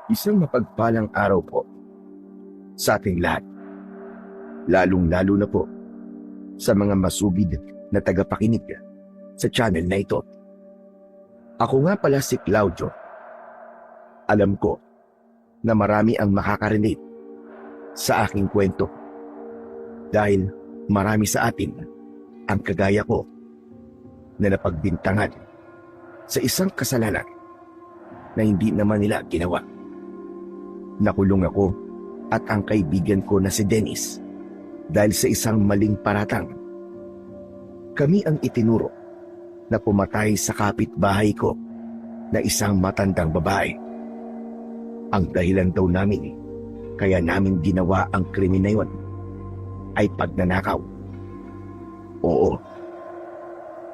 Isang mapagpalang araw po sa ating lahat, lalong-lalo na po sa mga masugid na tagapakinig sa channel na ito. Ako nga pala si Claudio. Alam ko na marami ang makaka-relate sa aking kwento dahil marami sa atin ang kagaya ko na napagbintangan sa isang kasalanan na hindi naman nila ginawa. Nakulong ako at ang kaibigan ko na si Dennis dahil sa isang maling paratang. Kami ang itinuro na pumatay sa kapitbahay ko na isang matandang babae. Ang dahilan daw namin kaya namin ginawa ang krimen na yon ay pagnanakaw. Oo,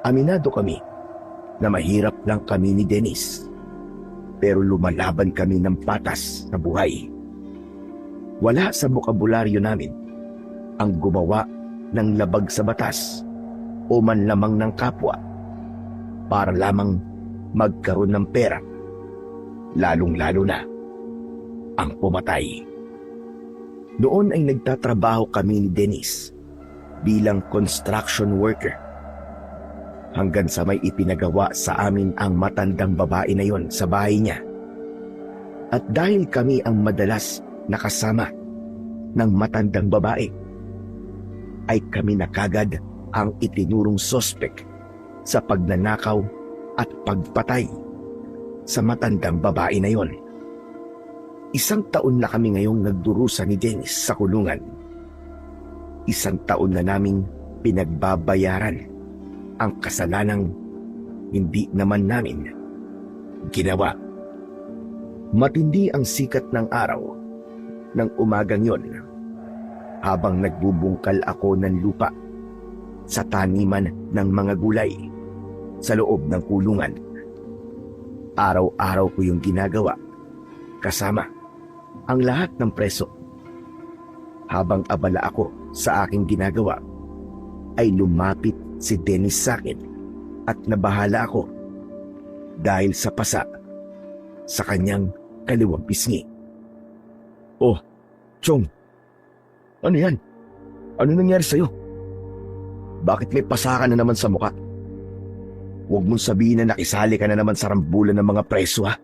aminado kami na mahirap lang kami ni Dennis, pero lumalaban kami ng patas na buhay. Wala sa bokabularyo namin ang gumawa ng labag sa batas o manlamang ng kapwa para lamang magkaroon ng pera, lalong-lalo na ang pumatay. Noon ay nagtatrabaho kami ni Dennis bilang construction worker hanggang sa may ipinagawa sa amin ang matandang babae na yon sa bahay niya. At dahil kami ang madalas nakasama ng matandang babae, ay kami na kagad ang itinurong sospek sa pagnanakaw at pagpatay sa matandang babae na yon. Isang taon na kami ngayong nagdurusa ni Dennis sa kulungan. Isang taon na naming pinagbabayaran ang kasalanang hindi naman namin ginawa. Matindi ang sikat ng araw ng umagang yon habang nagbubungkal ako ng lupa sa taniman ng mga gulay sa loob ng kulungan. Araw-araw ko yung ginagawa kasama ang lahat ng preso. Habang abala ako sa aking ginagawa, ay lumapit si Dennis sa akin at nabahala ako dahil sa pasa sa kanyang kaliwang pisngi. Oh, Chong, ano yan? Ano nangyari sa'yo? Bakit may pasa ka na naman sa mukha? Huwag mong sabihin na nakisali ka na naman sa rambulan ng mga preso, ha?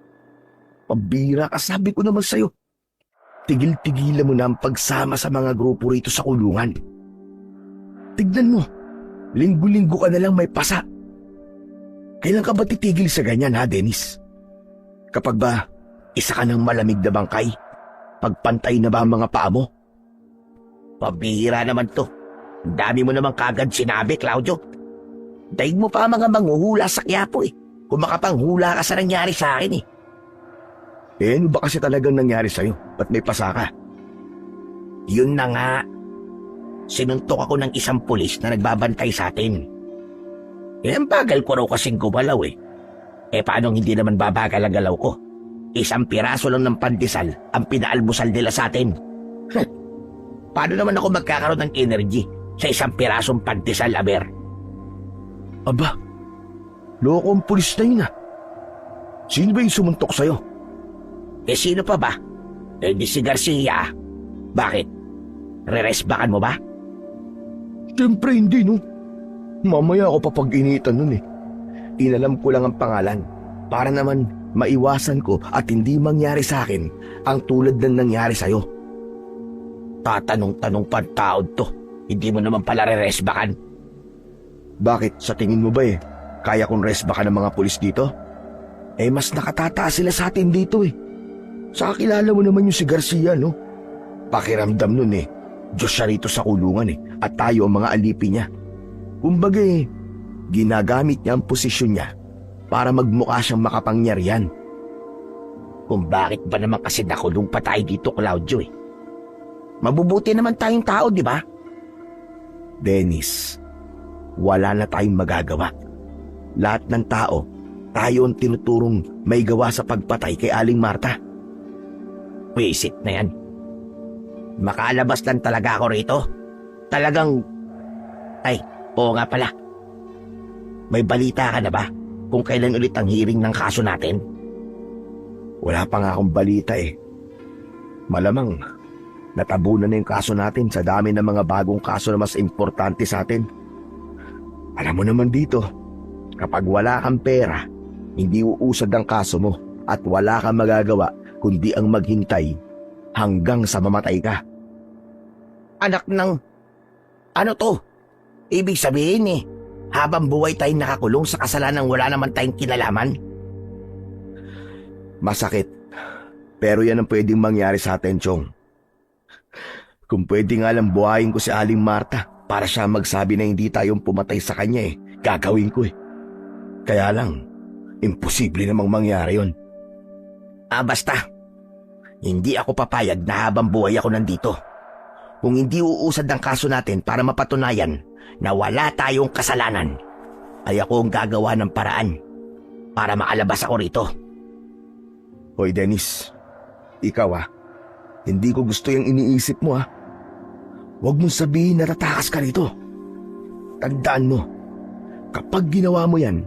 Pambira ka, sabi ko naman sa'yo. Tigil-tigilan mo na ang pagsama sa mga grupo rito sa kulungan. Tignan mo, linggo-linggo ka na lang may pasa. Kailan ka ba titigil sa ganyan, ha, Dennis? Kapag ba isa ka ng malamig na bangkay, pagpantay na ba ang mga paa mo? Pabihira naman to. Ang dami mo naman kagad sinabi, Claudio. Daig mo pa mga manghuhula sa Quiapo, eh. Kung makapanghula ka sa nangyari sa akin, eh. Ano ba kasi talagang nangyari sa'yo? Ba't may pasa ka? Yun na nga. Sinuntok ako ng isang pulis na nagbabantay sa atin. Ang bagal ko raw kasing gumalaw, eh. Paano hindi naman babagal ang galaw ko? Isang piraso lang ng pandesal ang pinaalmusal nila sa atin. Paano naman ako magkakaroon ng energy sa isang pirasong pandesal, aber? Aba, loko ang pulis na yun, ah. Sino ba yung sumuntok sa'yo? Sino pa ba? Di si Garcia. Bakit? Re-resbakan mo ba? Siyempre hindi, no. Mamaya ako papag-initan nun, eh. Inalam ko lang ang pangalan para naman maiwasan ko at hindi mangyari sa akin ang tulad ng nangyari sa'yo. Tatanong-tanong pa taod to. Hindi mo naman pala re-resbakan. Bakit? Sa tingin mo ba kaya kong resbakan ng mga pulis dito? Mas nakatataas sila sa atin dito, eh. Saka kilala mo naman yung si Garcia, no? Pakiramdam nun, Diyos siya rito sa kulungan, at tayo ang mga alipi niya. Kumbaga, ginagamit niya ang posisyon niya para magmukha siyang makapangyarihan. Kung bakit ba naman kasi nakulong pa tayo dito, Claudio, Mabubuti naman tayong tao, di ba? Dennis, wala na tayong magagawa. Lahat ng tao, tayo ang tinuturong may gawa sa pagpatay kay Aling Marta. Wisit na yan. Makalabas lang talaga ako rito. Talagang... Ay, oo nga pala. May balita ka na ba kung kailan ulit ang hearing ng kaso natin? Wala pa nga akong balita eh. Malamang, natabunan na yung kaso natin sa dami ng mga bagong kaso na mas importante sa atin. Alam mo naman dito, kapag wala kang pera, hindi uusad ang kaso mo at wala kang magagawa kundi ang maghintay hanggang sa mamatay ka. Anak ng... Ano to? Ibig sabihin habang buhay tayong nakakulong sa kasalanang wala naman tayong kinalaman? Masakit, pero yan ang pwedeng mangyari sa atin, Chong. Kung pwede nga lang buhayin ko si Aling Marta para siya magsabi na hindi tayong pumatay sa kanya gagawin ko Kaya lang, imposible namang mangyari yon. Basta, hindi ako papayag na habang buhay ako nandito. Kung hindi uusad ang kaso natin para mapatunayan na wala tayong kasalanan, ay ako ang gagawa ng paraan para maalabas ako rito. Hoy Dennis, ikaw hindi ko gusto yung iniisip mo Huwag mong sabihin na tatakas ka rito. Tandaan mo, kapag ginawa mo yan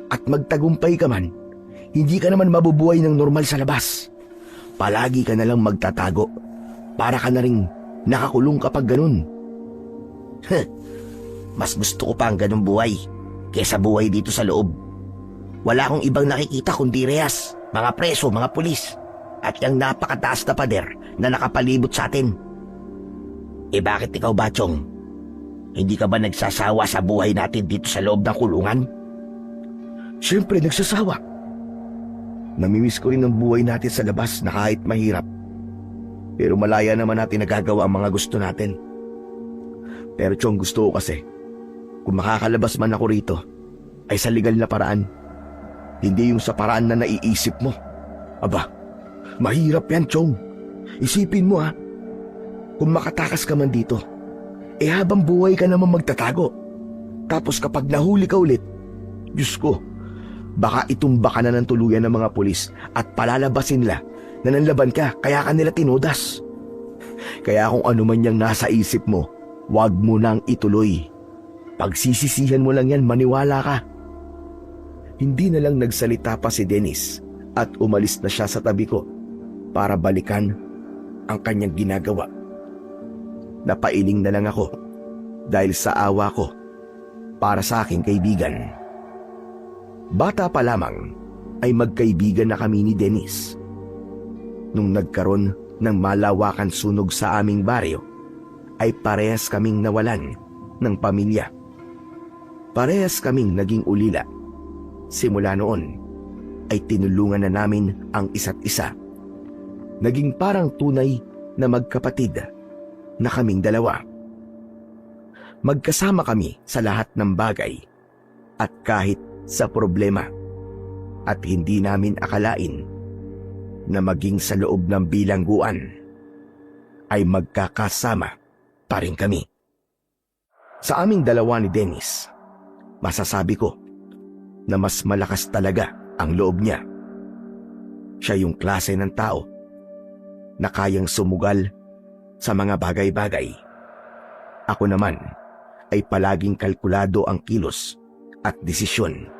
at magtagumpay ka man, hindi ka naman mabubuhay ng normal sa labas. Palagi ka na lang magtatago para ka na rin nakakulong kapag ganun. Mas gusto ko pa ang ganung buhay kesa buhay dito sa loob. Wala akong ibang nakikita kundi rehas, mga preso, mga pulis, at yung napakataas na pader na nakapalibot sa atin. Bakit ikaw ba, Chong? Hindi ka ba nagsasawa sa buhay natin dito sa loob ng kulungan? Siyempre nagsasawa. Namimiss ko rin ang buhay natin sa labas na kahit mahirap. Pero malaya naman natin nagagawa ang mga gusto natin. Pero Chong, gusto ko kasi, kung makakalabas man ako rito, ay sa legal na paraan. Hindi yung sa paraan na naiisip mo. Aba, mahirap yan, Chong. Isipin mo kung makatakas ka man dito, habang buhay ka naman magtatago. Tapos kapag nahuli ka ulit, Diyos ko, baka itumba ka na ng tuluyan ng mga pulis at palalabasin nila na nanlaban ka kaya ka nila tinodas. Kaya kung ano man yung nasa isip mo, wag mo nang ituloy. Pagsisisihan mo lang yan, maniwala ka. Hindi na lang nagsalita pa si Dennis at umalis na siya sa tabi ko para balikan ang kanyang ginagawa. Napailing na lang ako dahil sa awa ko para sa aking kaibigan. Bata pa lamang ay magkaibigan na kami ni Dennis. Nung nagkaroon ng malawakan sunog sa aming baryo, ay parehas kaming nawalan ng pamilya. Parehas kaming naging ulila. Simula noon ay tinulungan na namin ang isa't isa. Naging parang tunay na magkapatid na kaming dalawa. Magkasama kami sa lahat ng bagay at kahit sa problema, at hindi namin akalain na maging sa loob ng bilangguan ay magkakasama pa rin kami. Sa aming dalawa ni Dennis, masasabi ko na mas malakas talaga ang loob niya. Siya yung klase ng tao na kayang sumugal sa mga bagay-bagay. Ako naman ay palaging kalkulado ang kilos at desisyon.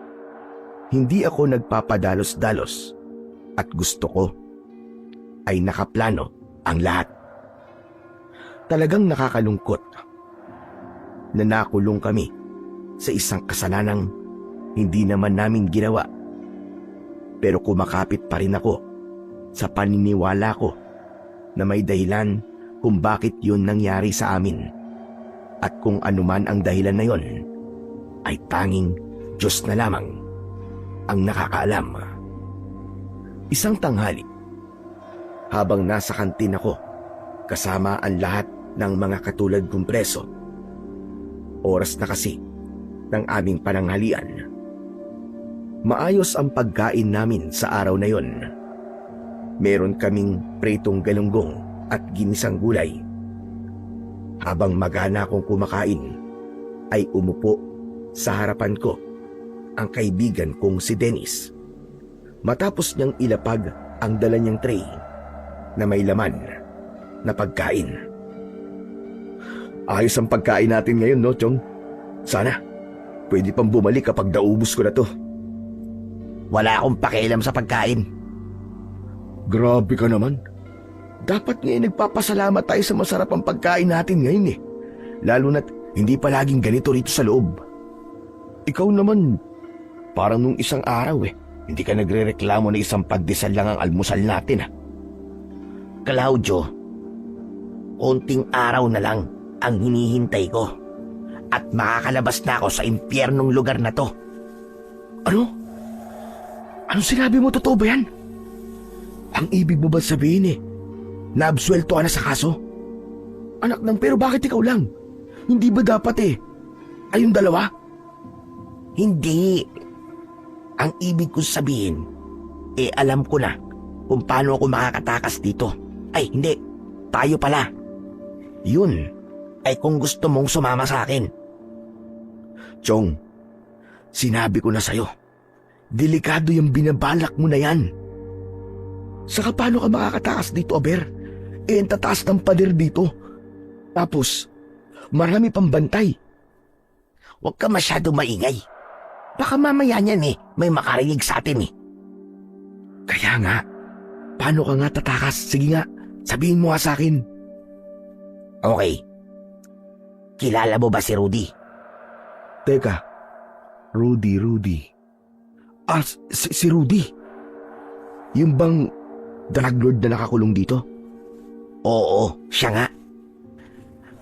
Hindi ako nagpapadalos-dalos at gusto ko ay nakaplano ang lahat. Talagang nakakalungkot na nakulong kami sa isang kasalanang hindi naman namin ginawa. Pero kumakapit pa rin ako sa paniniwala ko na may dahilan kung bakit yun nangyari sa amin. At kung anuman ang dahilan na yon, ay tanging Diyos na lamang ang nakakaalam. Isang tanghali, habang nasa kantin ako kasama ang lahat ng mga katulad kong preso, oras na kasi ng aming pananghalian. Maayos ang pagkain namin sa araw na yon. Meron kaming pritong galunggong at ginisang gulay. Habang magana akong kumakain, ay umupo sa harapan ko ang kaibigan kong si Dennis. Matapos niyang ilapag ang dala niyang tray na may laman na pagkain. Ayos ang pagkain natin ngayon, no, Chong? Sana, pwede pang bumalik kapag naubos ko na to. Wala akong pakialam sa pagkain. Grabe ka naman. Dapat ngayon nagpapasalamat tayo sa masarapang pagkain natin ngayon eh. Lalo na't hindi palaging ganito rito sa loob. Ikaw naman, parang nung isang araw eh. Hindi ka nagre-reklamo na isang pagdesal lang ang almusal natin ah. Claudio, konting araw na lang ang hinihintay ko at makakalabas na ako sa impyernong lugar na to. Ano? Anong sinabi mo? Totoo ba yan? Ang ibig mo ba sabihin eh, naabsuelto ka na sa kaso? Anak ng pero bakit ikaw lang? Hindi ba dapat eh, ayong dalawa? Hindi. Ang ibig kong sabihin, alam ko na kung paano ako makakatakas dito. Ay, hindi. Tayo pala. Yun ay kung gusto mong sumama sa akin. Chong, sinabi ko na sa'yo, delikado yung binabalak mo na yan. Saka paano ka makakatakas dito, Aber? Ang tataas ng pader dito. Tapos, marami pang bantay. Huwag ka masyado maingay. Baka mamaya niyan may makarinig sa atin Kaya nga, paano ka nga tatakas? Sige nga, sabihin mo nga sa akin. Okay. Kilala mo ba si Rudy? Teka, Rudy. Si Rudy? Yung bang drug lord na nakakulong dito? Oo, siya nga.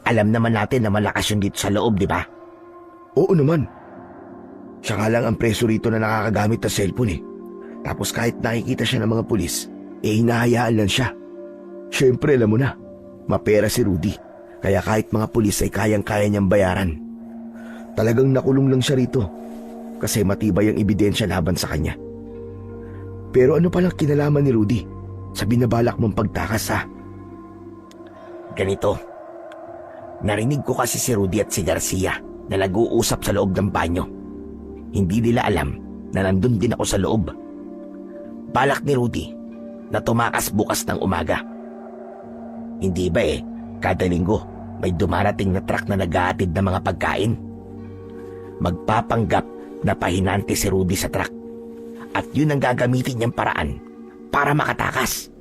Alam naman natin na malakas yun dito sa loob, di ba? Oo naman. Siya nga lang ang preso rito na nakakagamit ng cellphone eh. Tapos kahit nakikita siya ng mga pulis, hinahayaan lang siya. Siyempre alam mo na, mapera si Rudy. Kaya kahit mga pulis ay kayang-kaya niyang bayaran. Talagang nakulong lang siya rito kasi matibay ang ebidensya laban sa kanya. Pero ano palang kinalaman ni Rudy sa binabalak mong pagtakas ha? Ganito. Narinig ko kasi si Rudy at si Garcia na nag-uusap sa loob ng banyo. Hindi nila alam na nandun din ako sa loob. Balak ni Rudy na tumakas bukas ng umaga. Hindi ba kada linggo may dumarating na truck na nag-aatid ng mga pagkain? Magpapanggap na pahinante si Rudy sa truck at yun ang gagamitin niyang paraan para makatakas.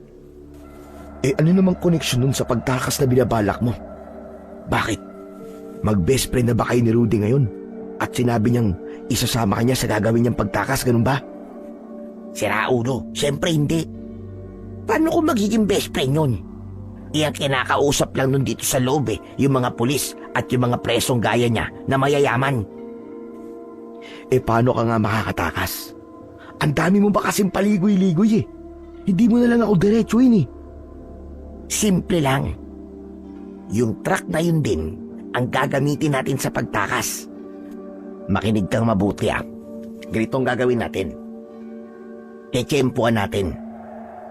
Ano namang koneksyon nun sa pagtakas na binabalak mo? Bakit? Mag-best friend na ba kayo ni Rudy ngayon? At sinabi niyang isasama ka niya sa gagawin niyang pagtakas, ganun ba? Sira ulo, syempre hindi. Paano ko magiging best friend yun? Iyang kinakausap lang nun dito sa loob yung mga pulis at yung mga presong gaya niya na mayayaman. Paano ka nga makakatakas? Ang dami mo ba kasing paligoy-ligoy Hindi mo na lang ako diretsuin Simple lang. Yung truck na yun din ang gagamitin natin sa pagtakas. Makinig kang mabuti Ganitong gagawin natin. Tetsempuan natin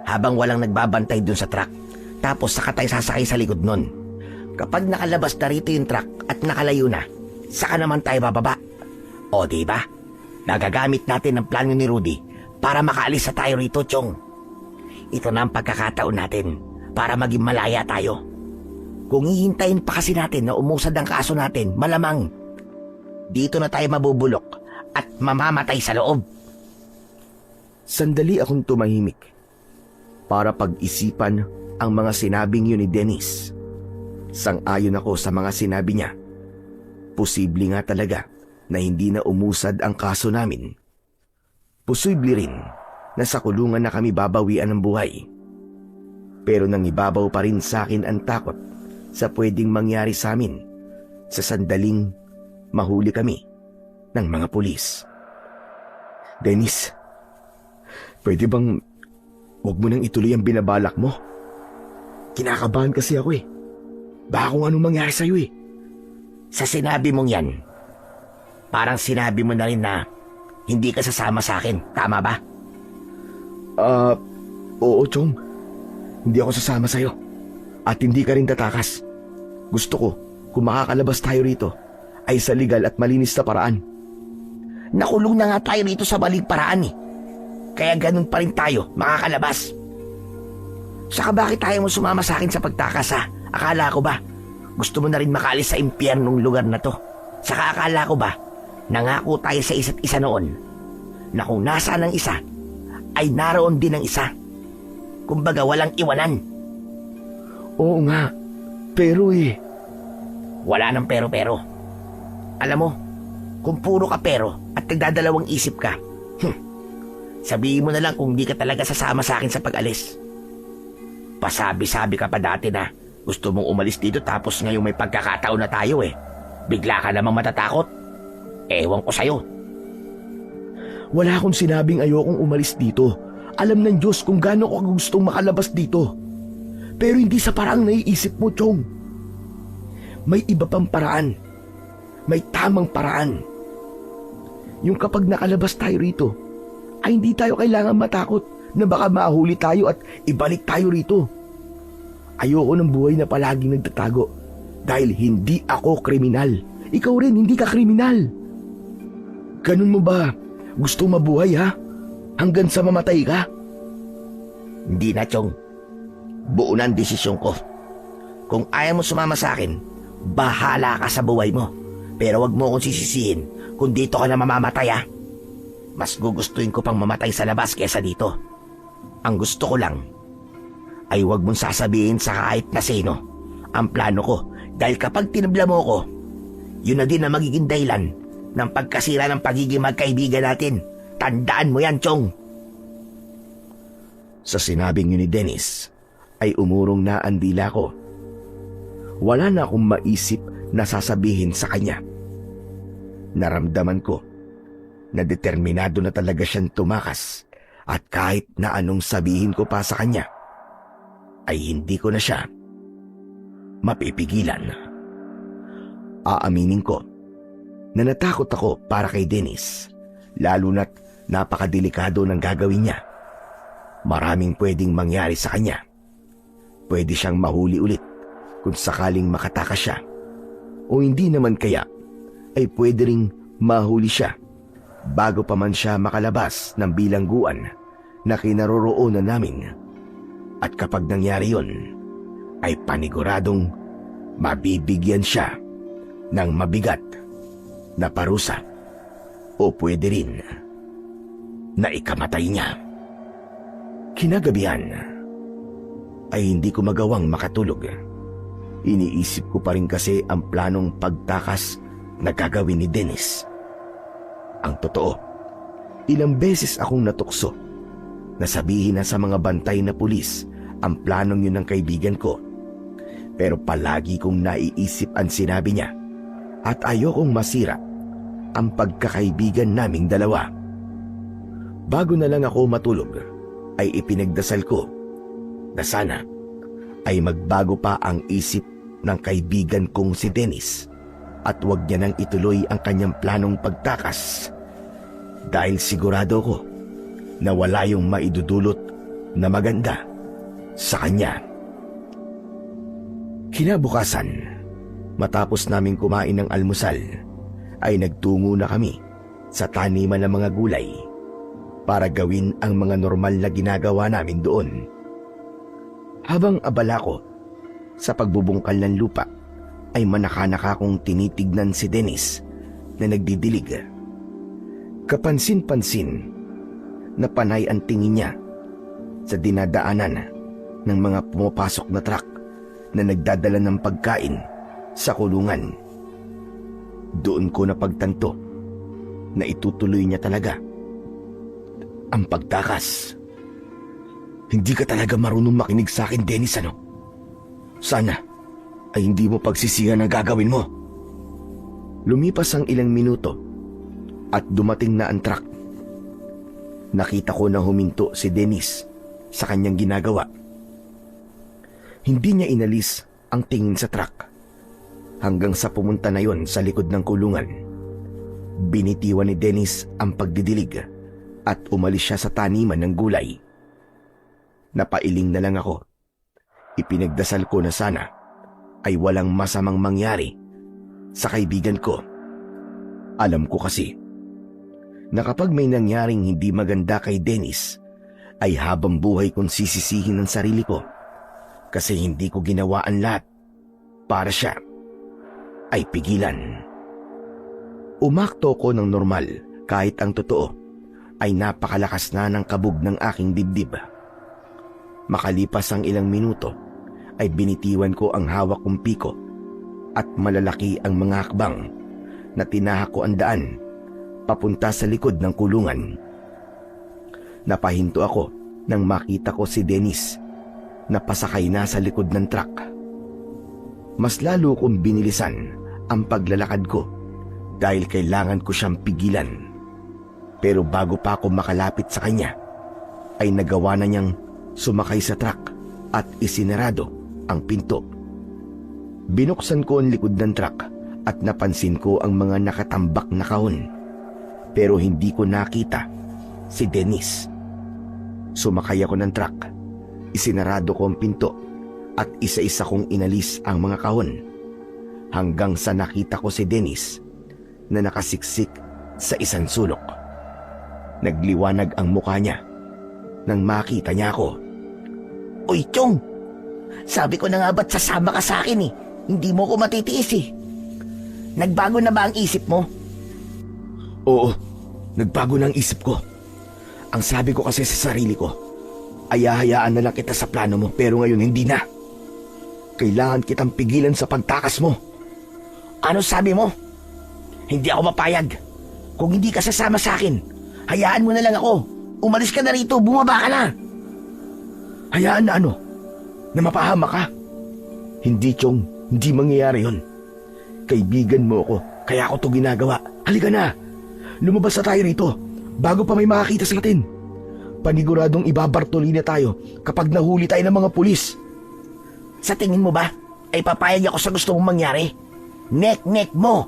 habang walang nagbabantay dun sa truck. Tapos saka tayo sasakay sa likod nun. Kapag nakalabas na rito yung truck at nakalayo na, saka naman tayo bababa. O diba? Nagagamit natin ang plano ni Rudy para makaalis na tayo rito, Chong. Ito na ang pagkakataon natin para maging malaya tayo. Kung hihintayin pa kasi natin na umusad ang kaso natin, malamang dito na tayo mabubulok at mamamatay sa loob. Sandali akong tumahimik para pag-isipan ang mga sinabing yun ni Dennis. Sang-ayon ako sa mga sinabi niya. Posible nga talaga na hindi na umusad ang kaso namin. Posible rin na sa kulungan na kami babawian ng buhay. Pero nangibabaw pa rin sa akin ang takot sa pwedeng mangyari sa amin sa sandaling mahuli kami ng mga pulis. Dennis, pwede bang huwag mo nang ituloy ang binabalak mo? Kinakabahan kasi ako Baka kung anong mangyari sa'yo Sa sinabi mong yan, parang sinabi mo na rin na hindi ka sasama sa akin, tama ba? Oo, Chong. Hindi ako sasama sa'yo. At hindi ka rin tatakas. Gusto ko, kung makakalabas tayo rito, ay sa legal at malinis na paraan. Nakulong na nga tayo rito sa maling paraan Kaya ganun pa rin tayo makakalabas. Saka bakit tayo mo sumama sa akin sa pagtakas Akala ko ba gusto mo na rin makaalis sa impyernong lugar na to? Saka akala ko ba nangako tayo sa isa't isa noon na kung nasaan ang isa ay naroon din ang isa? Kumbaga walang iwanan. Oo nga, pero Wala nang pero-pero. Alam mo, kung puro ka pero at nagdadalawang isip ka, sabihin mo na lang kung di ka talaga sasama sa akin sa pag-alis. Pasabi-sabi ka pa dati na gusto mong umalis dito tapos ngayong may pagkakataon na tayo bigla ka namang matatakot. Ewan ko sa'yo. wala akong sinabing ayokong umalis dito. Alam ng Diyos kung gaano ko gustong makalabas dito. Pero hindi sa paraang naiisip mo, Chong. May iba pang paraan. May tamang paraan. Yung kapag nakalabas tayo rito, ay hindi tayo kailangan matakot na baka mahuli tayo at ibalik tayo rito. Ayoko ng buhay na palaging nagtatago dahil hindi ako kriminal. Ikaw rin, hindi ka kriminal. Ganun mo ba gusto mabuhay, ha? Hanggang sa mamatay ka? Hindi na, Chong. Buo na ang desisyon ko. Kung ayaw mo sumama sa akin, bahala ka sa buhay mo. Pero wag mo akong sisisihin kung dito ka na mamamatay, ha? Mas gugustuhin ko pang mamatay sa labas kesa dito. Ang gusto ko lang ay wag mong sasabihin sa kahit na sino ang plano ko, dahil kapag tinabla mo ko, yun na din ang magiging dahilan ng pagkasira ng pagiging magkaibigan natin. Tandaan mo yan, Chong. Sa sinabing yun ni Dennis, ay umurong na ang dila ko. Wala na akong maisip na sasabihin sa kanya. Naramdaman ko na determinado na talaga siyang tumakas at kahit na anong sabihin ko pa sa kanya, ay hindi ko na siya mapipigilan. Aaminin ko na natakot ako para kay Dennis, lalo na't napakadelikado ng gagawin niya. Maraming pwedeng mangyari sa kanya. Pwede siyang mahuli ulit kung sakaling makatakas siya. O hindi naman kaya ay pwede ring mahuli siya bago pa man siya makalabas ng bilangguan na kinaroroonan namin. At kapag nangyari yun, ay paniguradong mabibigyan siya ng mabigat na parusa o pwede rin na ikamatay niya. Kinagabihan ay hindi ko magawang makatulog. Iniisip ko pa rin kasi ang planong pagtakas na gagawin ni Dennis. Ang totoo, ilang beses akong natukso na sabihin na sa mga bantay na pulis ang planong yun ng kaibigan ko. Pero palagi kong naiisip ang sinabi niya at ayokong masira ang pagkakaibigan naming dalawa. Bago na lang ako matulog, ay ipinagdasal ko na sana ay magbago pa ang isip ng kaibigan kong si Dennis at huwag niya nang ituloy ang kanyang planong pagtakas dahil sigurado ko na wala yung maidudulot na maganda sa kanya. Kinabukasan, matapos naming kumain ng almusal, ay nagtungo na kami sa taniman ng mga gulay para gawin ang mga normal na ginagawa namin doon. Habang abala ko sa pagbubungkal ng lupa, ay manaka-naka kong tinitignan si Dennis na nagdidilig. Kapansin-pansin na panay ang tingin niya sa dinadaanan ng mga pumapasok na truck na nagdadala ng pagkain sa kulungan. Doon ko napagtanto na itutuloy niya talaga ang pagtakas. Hindi ka talaga marunong makinig sa akin, Dennis, ano? Sana ay hindi mo pagsisihan ang gagawin mo. Lumipas ang ilang minuto at dumating na ang truck. Nakita ko na huminto si Dennis sa kanyang ginagawa. Hindi niya inalis ang tingin sa truck hanggang sa pumunta na yon sa likod ng kulungan. Binitiwan ni Dennis ang pagdidilig at umalis siya sa taniman ng gulay. Napailing na lang ako. Ipinagdasal ko na sana ay walang masamang mangyari sa kaibigan ko. Alam ko kasi na kapag may nangyaring hindi maganda kay Dennis, ay habang buhay kong sisisihin ang sarili ko kasi hindi ko ginawa ang lahat para siya ay pigilan. Umakto ko ng normal kahit ang totoo ay napakalakas na ng kabog ng aking dibdib. Makalipas ang ilang minuto ay binitiwan ko ang hawak kong piko at malalaki ang mga hakbang na tinahak ko ang daan papunta sa likod ng kulungan. Napahinto ako nang makita ko si Dennis na pasakay na sa likod ng truck. Mas lalo kong binilisan ang paglalakad ko dahil kailangan ko siyang pigilan. Pero bago pa ako makalapit sa kanya, ay nagawa na niyang sumakay sa truck at isinarado ang pinto. Binuksan ko ang likod ng truck at napansin ko ang mga nakatambak na kahon. Pero hindi ko nakita si Dennis. Sumakay ako ng truck, isinarado ko ang pinto at isa-isa kong inalis ang mga kahon hanggang sa nakita ko si Dennis na nakasiksik sa isang sulok. Nagliwanag ang mukha niya nang makita niya ako. Uy, Chong! Sabi ko na nga ba't sasama ka sa akin eh? Hindi mo ko matitiis eh. Nagbago na ba ang isip mo? Oo, nagbago na ang isip ko. Ang sabi ko kasi sa sarili ko, ay hahayaan na lang kita sa plano mo, pero ngayon hindi na. Kailangan kitang pigilan sa pagtakas mo. Ano sabi mo? Hindi ako mapayag. Kung hindi ka sasama sa akin, hayaan mo na lang ako. Umalis ka na rito, bumaba ka na. Hayaan na ano? Na mapahama ka? Hindi, Chong. Hindi mangyayari yun. Kaibigan mo ako, kaya ako to ginagawa. Halika na. Lumabas na tayo rito bago pa may makakita sa atin. Paniguradong ibabartoli na tayo kapag nahuli tayo ng mga pulis. Sa tingin mo ba, ay papayag ako sa gusto mong mangyari? Nek-nek mo.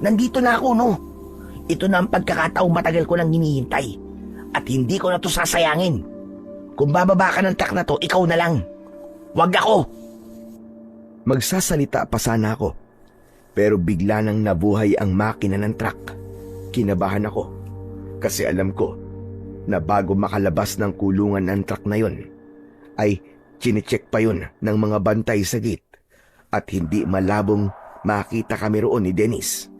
Nandito na ako, no? Ito na ang pagkakataong matagal ko nang hinihintay. At hindi ko na to sasayangin. Kung bababa ka ng truck na to, ikaw na lang. Wag ako. Magsasalita pa sana ako, pero bigla nang nabuhay ang makina ng truck. Kinabahan ako kasi alam ko na bago makalabas ng kulungan ng truck na yon, ay chinecheck pa yun ng mga bantay sa gate at hindi malabong makita kami roon ni Dennis.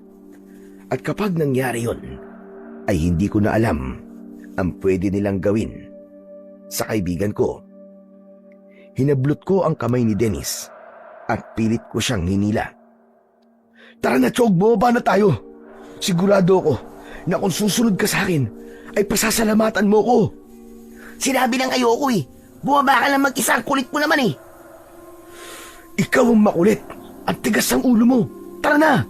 At kapag nangyari yon, ay hindi ko na alam ang pwede nilang gawin sa kaibigan ko. Hinablot ko ang kamay ni Dennis at pilit ko siyang hinila. Tara na, Chog, bumaba na tayo. Sigurado ako na kung susunod ka sa akin, ay pasasalamatan mo ko. Sinabi lang ayoko eh. Bumaba ka lang mag-isa, kulit mo naman eh. Ikaw ang makulit at tigas ang ulo mo. Tara na!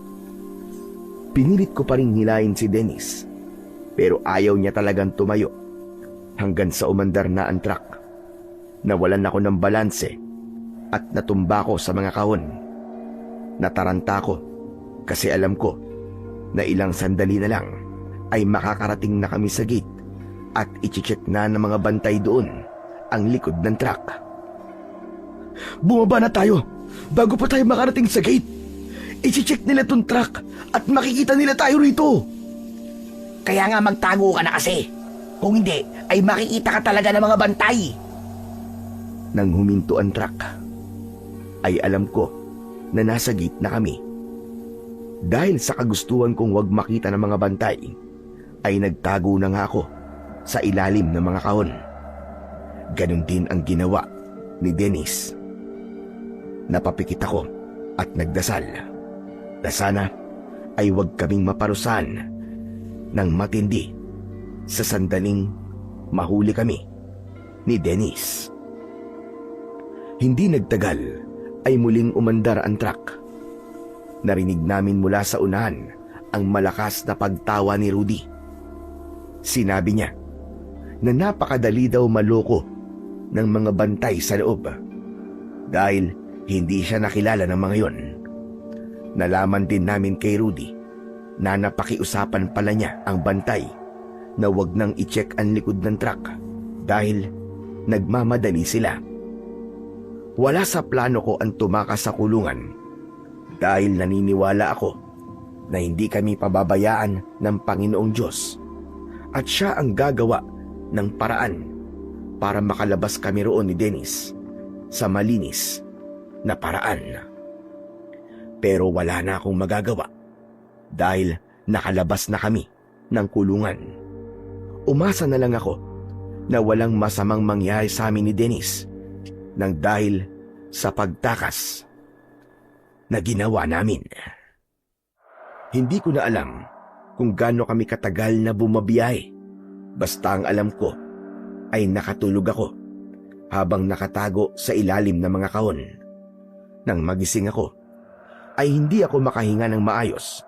Pinilit ko pa rin hilahin si Dennis, pero ayaw niya talagang tumayo hanggang sa umandar na ang truck. Nawalan ako ng balanse at natumba ko sa mga kahon. Nataranta ko kasi alam ko na ilang sandali na lang ay makakarating na kami sa gate at ichicheck na ng mga bantay doon ang likod ng truck. Bumaba na tayo bago pa tayo makarating sa gate. Ichicheck nila tong truck at makikita nila tayo rito. Kaya nga magtago ka na kasi. Kung hindi, ay makikita ka talaga ng mga bantay. Nang huminto ang truck, ay alam ko na nasa gate na kami. Dahil sa kagustuhan kong wag makita ng mga bantay, ay nagtago na nga ako sa ilalim ng mga kahon. Ganon din ang ginawa ni Dennis. Napapikit ako at nagdasal na sana ay wag kaming maparusahan ng matindi sa sandaling mahuli kami ni Dennis. Hindi nagtagal ay muling umandar ang truck. Narinig namin mula sa unahan ang malakas na pagtawa ni Rudy. Sinabi niya na napakadali daw maloko ng mga bantay sa loob dahil hindi siya nakilala ng mga yon. Nalaman din namin kay Rudy na napakiusapan pala niya ang bantay na wag nang i-check ang likod ng truck dahil nagmamadali sila. Wala sa plano ko ang tumakas sa kulungan dahil naniniwala ako na hindi kami pababayaan ng Panginoong Diyos at siya ang gagawa ng paraan para makalabas kami roon ni Dennis sa malinis na paraan. Pero wala na akong magagawa dahil nakalabas na kami ng kulungan. Umasa na lang ako na walang masamang mangyari sa amin ni Dennis ng dahil sa pagtakas na ginawa namin. Hindi ko na alam kung gaano kami katagal na bumabiyahe. Basta ang alam ko ay nakatulog ako habang nakatago sa ilalim ng mga kahon. Nang magising ako, ay hindi ako makahinga ng maayos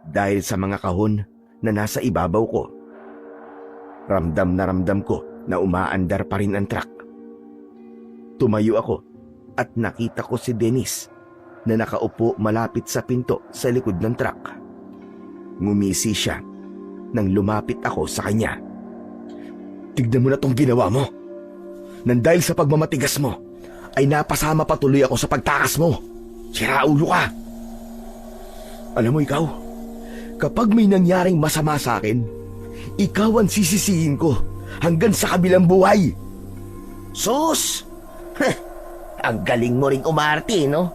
dahil sa mga kahon na nasa ibabaw ko. Ramdam na ramdam ko na umaandar pa rin ang truck. Tumayo ako at nakita ko si Dennis na nakaupo malapit sa pinto sa likod ng truck. Ngumisi siya nang lumapit ako sa kanya. Tignan mo na tong ginawa mo. Nang dahil sa pagmamatigas mo, ay napasama patuloy ako sa pagtakas mo. Siraulo ka. Alam mo ikaw, kapag may nangyaring masama sa akin, ikaw ang sisisihin ko hanggang sa kabilang buhay. Sus! Ang galing mo ring umarte, no?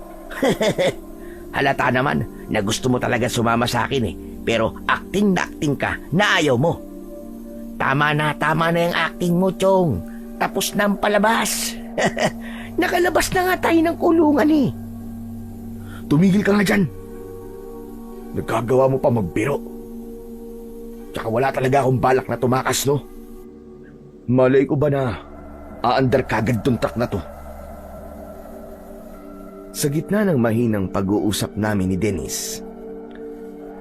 Halata naman na gusto mo talaga sumama sa akin eh. Pero acting na acting ka na ayaw mo. Tama na yung acting mo, Chong. Tapos na ang palabas. Nakalabas na nga tayo ng kulungan eh. Tumigil ka nga dyan. Nagkagawa mo pa magbiro. Tsaka wala talaga akong balak na tumakas, no? Malay ko ba na aandar kagad tong truck na to? Sa gitna ng mahinang pag-uusap namin ni Dennis,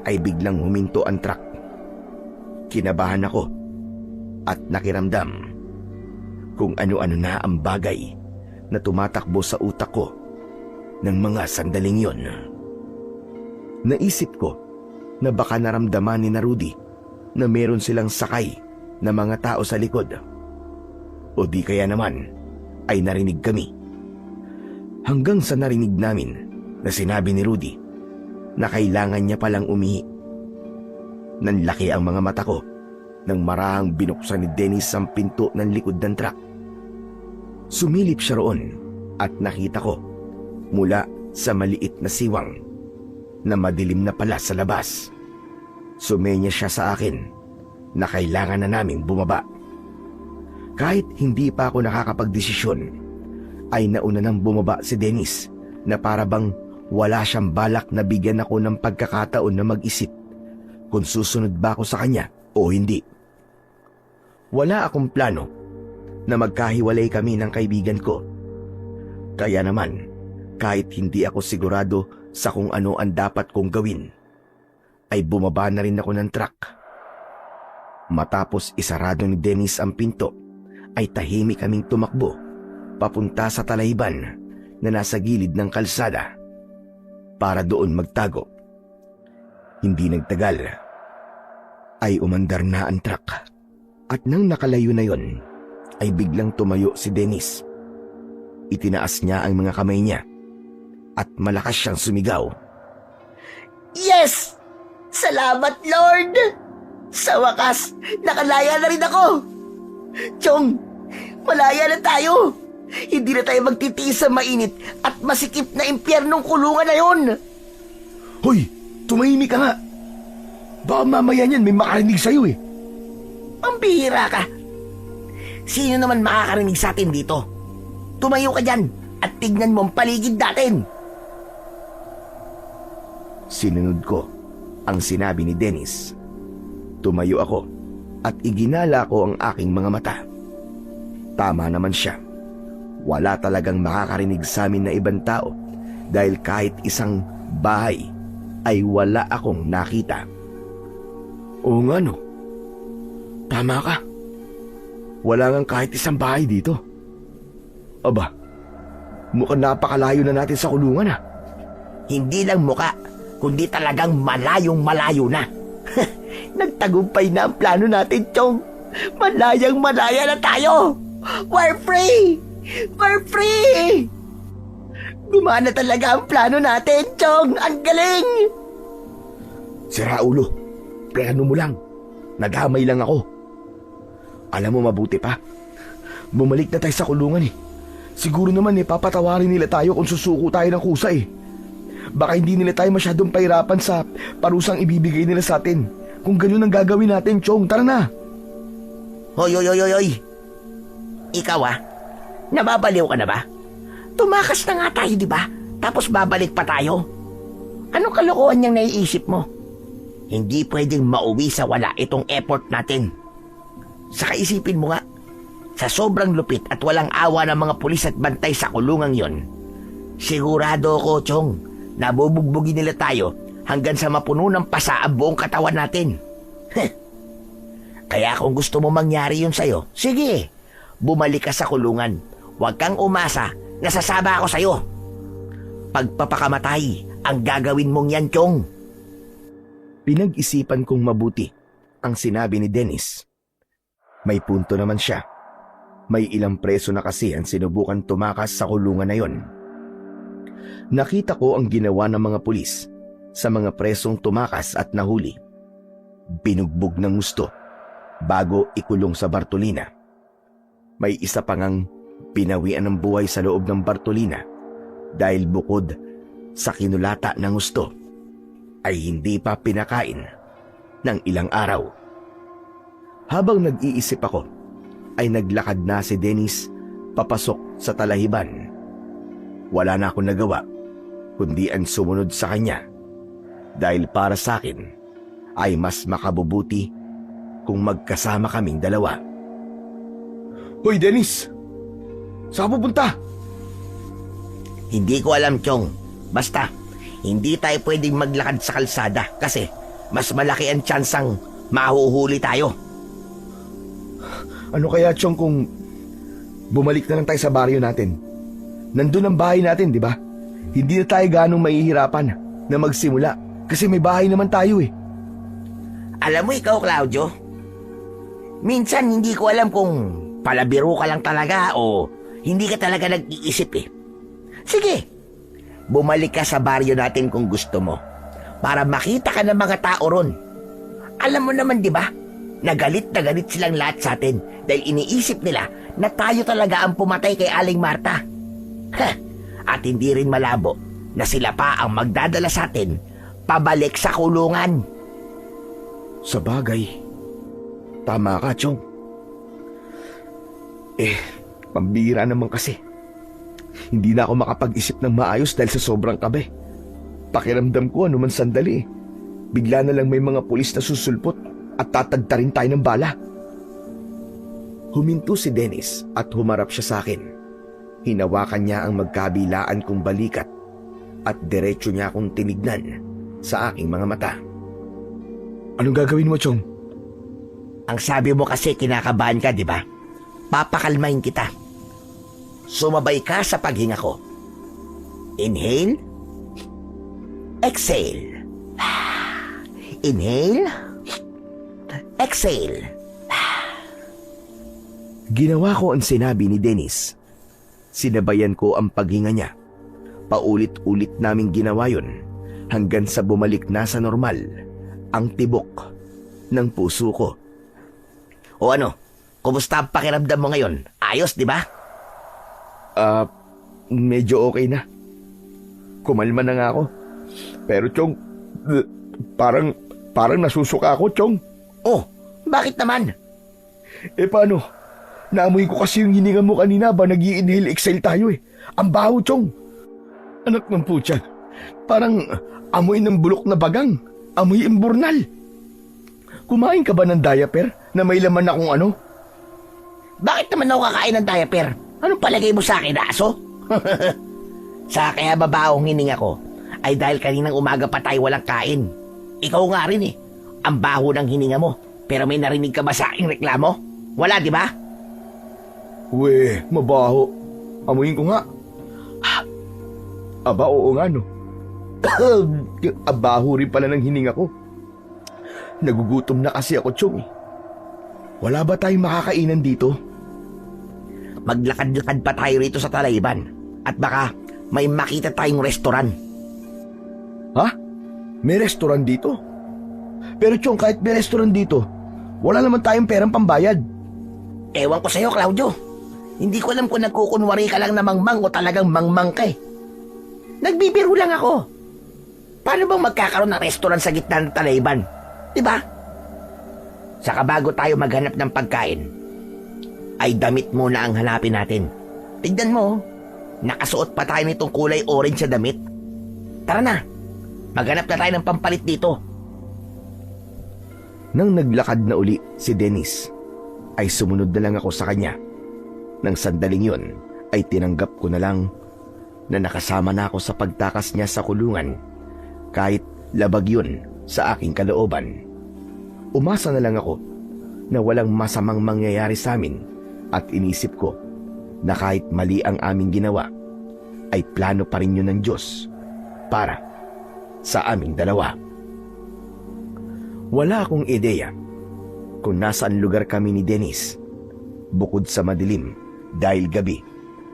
ay biglang huminto ang truck. Kinabahan ako at nakiramdam kung ano-ano na ang bagay na tumatakbo sa utak ko ng mga sandaling yon. Naisip ko na baka naramdaman ni Rudy na meron silang sakay na mga tao sa likod. O di kaya naman ay narinig kami. Hanggang sa narinig namin na sinabi ni Rudy na kailangan niya palang umihi. Nanlaki ang mga mata ko nang marahang binuksan ni Dennis ang pinto ng likod ng truck. Sumilip siya roon at nakita ko mula sa maliit na siwang na madilim na pala sa labas. Sumenya siya sa akin na kailangan na naming bumaba. Kahit hindi pa ako nakakapagdesisyon, ay nauna nang bumaba si Dennis na para bang wala siyang balak na bigyan ako ng pagkakataon na mag-isip kung susunod ba ako sa kanya o hindi. Wala akong plano na magkahiwalay kami ng kaibigan ko. Kaya naman, kahit hindi ako sigurado sa kung ano ang dapat kong gawin, ay bumaba na rin ako ng truck. Matapos isarado ni Dennis ang pinto, ay tahimik kaming tumakbo papunta sa talayban na nasa gilid ng kalsada para doon magtago. Hindi nagtagal ay umandar na ang truck at nang nakalayo na yon ay biglang tumayo si Dennis. Itinaas niya ang mga kamay niya at malakas siyang sumigaw. Yes! Salamat, Lord! Sa wakas, nakalaya na rin ako! Chong, malaya na tayo! Hindi na tayo magtitiis sa mainit at masikip na impyernong kulungan na yon! Hoy! Tumahimik ka nga! Baka mamaya niyan may makarinig sa'yo eh! Pambihira ka! Sino naman makakarinig sa atin dito? Tumayo ka dyan at tignan mo ang paligid natin! Sinunod ko ang sinabi ni Dennis. Tumayo ako at iginala ko ang aking mga mata. Tama naman siya. Wala talagang makakarinig sa amin na ibang tao dahil kahit isang bahay ay wala akong nakita. Oo nga no. Tama ka. Wala ngang kahit isang bahay dito. Aba, mukhang napakalayo na natin sa kulungan ah. Hindi lang muka, kundi talagang malayong malayo na. Nagtagumpay na ang plano natin, Chong. Malayang malaya na tayo. We're free! We're free! Gumana talaga ang plano natin, Chong. Ang galing! Sira ulo. Plano mo lang. Naghamay lang ako. Alam mo mabuti pa. Bumalik na tayo sa kulungan eh. Siguro naman papatawarin nila tayo kung susuko tayo ng kusa eh. Baka hindi nila tayo masyadong pahirapan sa parusang ibibigay nila sa atin. Kung ganun ang gagawin natin, Chong, tara na. Hoy. Ikaw nababaliw ka na ba? Tumakas na nga tayo, di ba? Tapos babalik pa tayo. Anong kalokohan niyang naiisip mo? Hindi pwedeng mauwi sa wala itong effort natin. Saka isipin mo nga, sa sobrang lupit at walang awa ng mga pulis at bantay sa kulungang yon, sigurado ko, Chong, nabubugbugin nila tayo hanggang sa mapuno ng pasa ang buong katawan natin. Kaya kung gusto mo mangyari yun sa'yo, sige, bumalik ka sa kulungan. Huwag kang umasa, nasasaba ako sa'yo. Pagpapakamatay ang gagawin mong yan, Chong. Pinag-isipan kong mabuti ang sinabi ni Dennis. May punto naman siya. May ilang preso na kasi ang sinubukan tumakas sa kulungan na yon. Nakita ko ang ginawa ng mga pulis sa mga presong tumakas at nahuli. Binugbog ng gusto bago ikulong sa Bartolina. May isa pa ngang pinawian ng buhay sa loob ng Bartolina dahil bukod sa kinulata ng gusto ay hindi pa pinakain ng ilang araw. Habang nag-iisip ako, ay naglakad na si Dennis papasok sa talahiban. Wala na akong nagawa kundi ang sumunod sa kanya dahil para sa akin ay mas makabubuti kung magkasama kaming dalawa. Hoy Dennis! Saan ka pupunta? Hindi ko alam, Chong. Basta, hindi tayo pwedeng maglakad sa kalsada kasi mas malaki ang tsansang mahuhuli tayo. Ano kaya, Chong, kung bumalik na lang tayo sa baryo natin? Nandun ang bahay natin, di ba? Hindi na tayo ganong mahihirapan na magsimula kasi may bahay naman tayo eh. Alam mo ikaw, Claudio, minsan hindi ko alam kung palabiro ka lang talaga o hindi ka talaga nag-iisip eh. Sige, bumalik ka sa baryo natin kung gusto mo para makita ka ng mga tao ron. Alam mo naman, di ba? Na galit silang lahat sa atin dahil iniisip nila na tayo talaga ang pumatay kay Aling Marta. At hindi rin malabo na sila pa ang magdadala sa atin pabalik sa kulungan. Sa bagay, tama ka, Chong. Pambira naman kasi. Hindi na ako makapag-isip ng maayos dahil sa sobrang kabe. Pakiramdam ko ano man sandali. Bigla na lang may mga pulis na susulpot at tatagtarin tayo ng bala. Huminto si Dennis at humarap siya sa akin. Hinawakan niya ang magkabilaan kong balikat at diretso niya akong tinignan sa aking mga mata. Anong gagawin mo, Chong? Ang sabi mo kasi kinakabahan ka, di ba? Papakalmahin kita. Sumabay ka sa paghinga ko. Inhale. Exhale. Inhale. Exhale. Ginawa ko ang sinabi ni Dennis. Sinabayan ko ang paghinga niya. Paulit-ulit naming ginawa yun hanggang sa bumalik na sa normal ang tibok ng puso ko. O ano? Kumusta ang pakiramdam mo ngayon? Ayos, di ba? Medyo okay na. Kumalma na nga ako. Pero Chong, parang nasusuka ako, Chong. Oh, bakit naman? Paano? Naamoy ko kasi yung hininga mo kanina ba nag-i-inhale exhale tayo eh. Ang baho, Chong. Anak ng putya. Parang amoy ng bulok na bagang. Amoy imburnal. Kumain ka ba ng diaper na may laman na kung ano? Bakit naman ako kakain ng diaper? Anong palagay mo sa akin, aso? Sa kaya babahong hininga ko ay dahil kaninang umaga pa tayo walang kain. Ikaw nga rin eh. Ang baho ng hininga mo. Pero may narinig ka ba sa aking reklamo? Wala, di ba? Weh, mabaho. Amuyin ko nga. Aba, oo nga no. Abaho rin pala ng hininga ko. Nagugutom na kasi ako, Chong. Wala ba tayong makakainan dito? Maglakad-lakad pa tayo rito sa Talayban. At baka may makita tayong restoran. Ha? May restoran dito? Pero Chong, kahit may restoran dito, wala naman tayong perang pambayad. Ewan ko sa'yo, Claudio. Hindi ko alam kung nagkukunwari ka lang na mangmang o talagang mangmang ka eh. Nagbibiro lang ako. Paano bang magkakaroon ng restoran sa gitna ng Talayban? Diba? Saka bago tayo maghanap ng pagkain, ay damit muna ang hanapin natin. Tignan mo, Nakasuot pa tayo nitong kulay orange sa damit. Tara na, maghanap na tayo ng pampalit dito. Nang naglakad na uli si Dennis, ay sumunod na lang ako sa kanya. Nang sandaling yon, ay tinanggap ko na lang na nakasama na ako sa pagtakas niya sa kulungan, kahit labag yun sa aking kalooban. Umasa na lang ako na walang masamang mangyayari sa amin at inisip ko na kahit mali ang aming ginawa, ay plano pa rin yun ng Diyos para sa aming dalawa. Wala akong ideya kung nasaan lugar kami ni Dennis. Bukod sa madilim dahil gabi,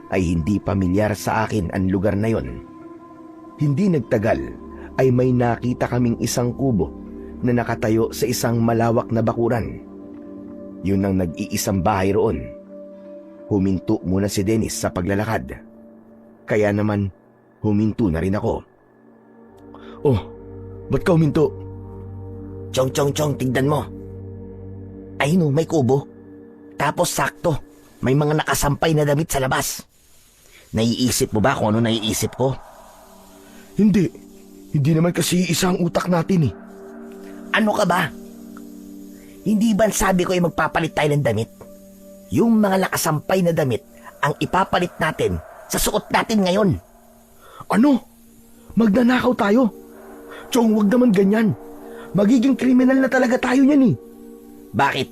ay hindi pamilyar sa akin ang lugar na yon. Hindi nagtagal ay may nakita kaming isang kubo na nakatayo sa isang malawak na bakuran. Yun ang nag-iisang bahay roon. Huminto muna si Dennis sa paglalakad. Kaya naman, huminto na rin ako. Oh, ba't ka huminto? Chong, tignan mo. Ayun oh, may kubo. Tapos sakto, may mga nakasampay na damit sa labas. Naiisip mo ba kung ano naiisip ko? Hindi. Hindi naman kasi isang utak natin eh. Ano ka ba? Hindi ba sabi ko ay magpapalit tayo ng damit? Yung mga nakasampay na damit ang ipapalit natin sa suot natin ngayon. Ano? Magnanakaw tayo? Chong, wag naman ganyan. Magiging kriminal na talaga tayo niyan eh. Bakit?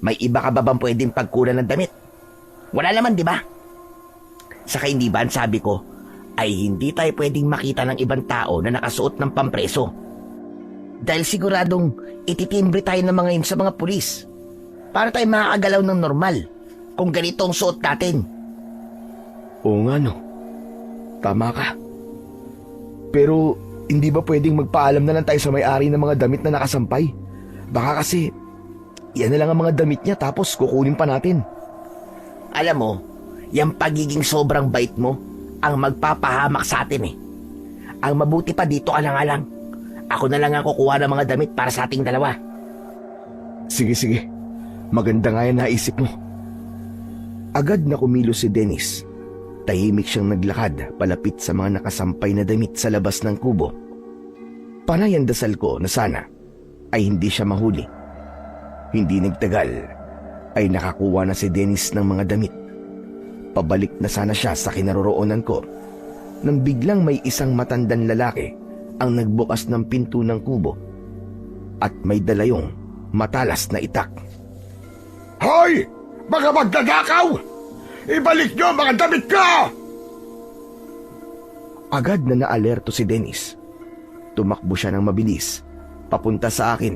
May iba ka ba bang pwedeng pagkunan ng damit? Wala naman, di ba? Saka hindi ba ang sabi ko ay hindi tayo pwedeng makita ng ibang tao na nakasuot ng pampreso. Dahil siguradong ititimbre tayo ng mga yun sa mga pulis para tayo makakagalaw ng normal kung ganito ang suot natin. Oo nga no. Tama ka. Pero hindi ba pwedeng magpaalam na lang tayo sa may-ari ng mga damit na nakasampay? Baka kasi yan na lang ang mga damit niya tapos kukunin pa natin. Alam mo, yung pagiging sobrang bait mo ang magpapahamak sa atin eh. Ang mabuti pa dito alang-alang. Ako na lang ang kukuha ng mga damit para sa ating dalawa. Sige. Maganda nga yan naisip mo. Agad na kumilos si Dennis. Tahimik siyang naglakad palapit sa mga nakasampay na damit sa labas ng kubo. Panay ang dasal ko na sana ay hindi siya mahuli. Hindi nagtagal ay nakakuha na si Dennis ng mga damit. Pabalik na sana siya sa kinaroroonan ko nang biglang may isang matandang lalaki ang nagbukas ng pinto ng kubo at may dalayong matalas na itak. Hoy! Mga magdadakaw! Ibalik nyo mga damit ko! Agad na naalerto si Dennis. Tumakbo siya ng mabilis papunta sa akin.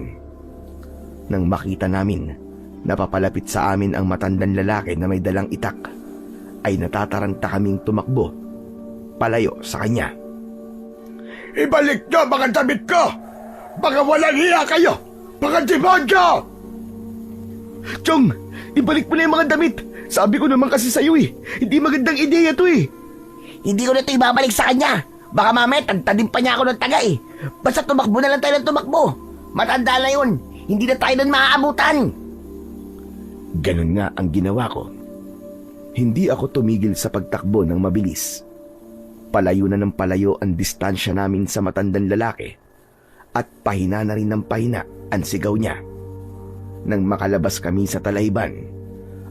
Nang makita namin na papalapit sa amin ang matandang lalaki na may dalang itak, ay natataranta kaming tumakbo palayo sa kanya. Ibalik nyo mga damit ko! Mga walang hiya kayo! Mga demonyo! Chong, ibalik mo na yung mga damit. Sabi ko naman kasi sa'yo eh. Hindi magandang ideya to eh. Hindi ko na ito ibabalik sa kanya. Baka mamaya tagtadim pa niya ako ng taga eh. Basta tumakbo na lang tayo ng tumakbo. Matanda na yun. Hindi na tayo nun maaabutan. Ganun nga ang ginawa ko. Hindi ako tumigil sa pagtakbo ng mabilis. Palayo na ng palayo ang distansya namin sa matandang lalaki at pahina na rin ng pahina ang sigaw niya. Nang makalabas kami sa talayban,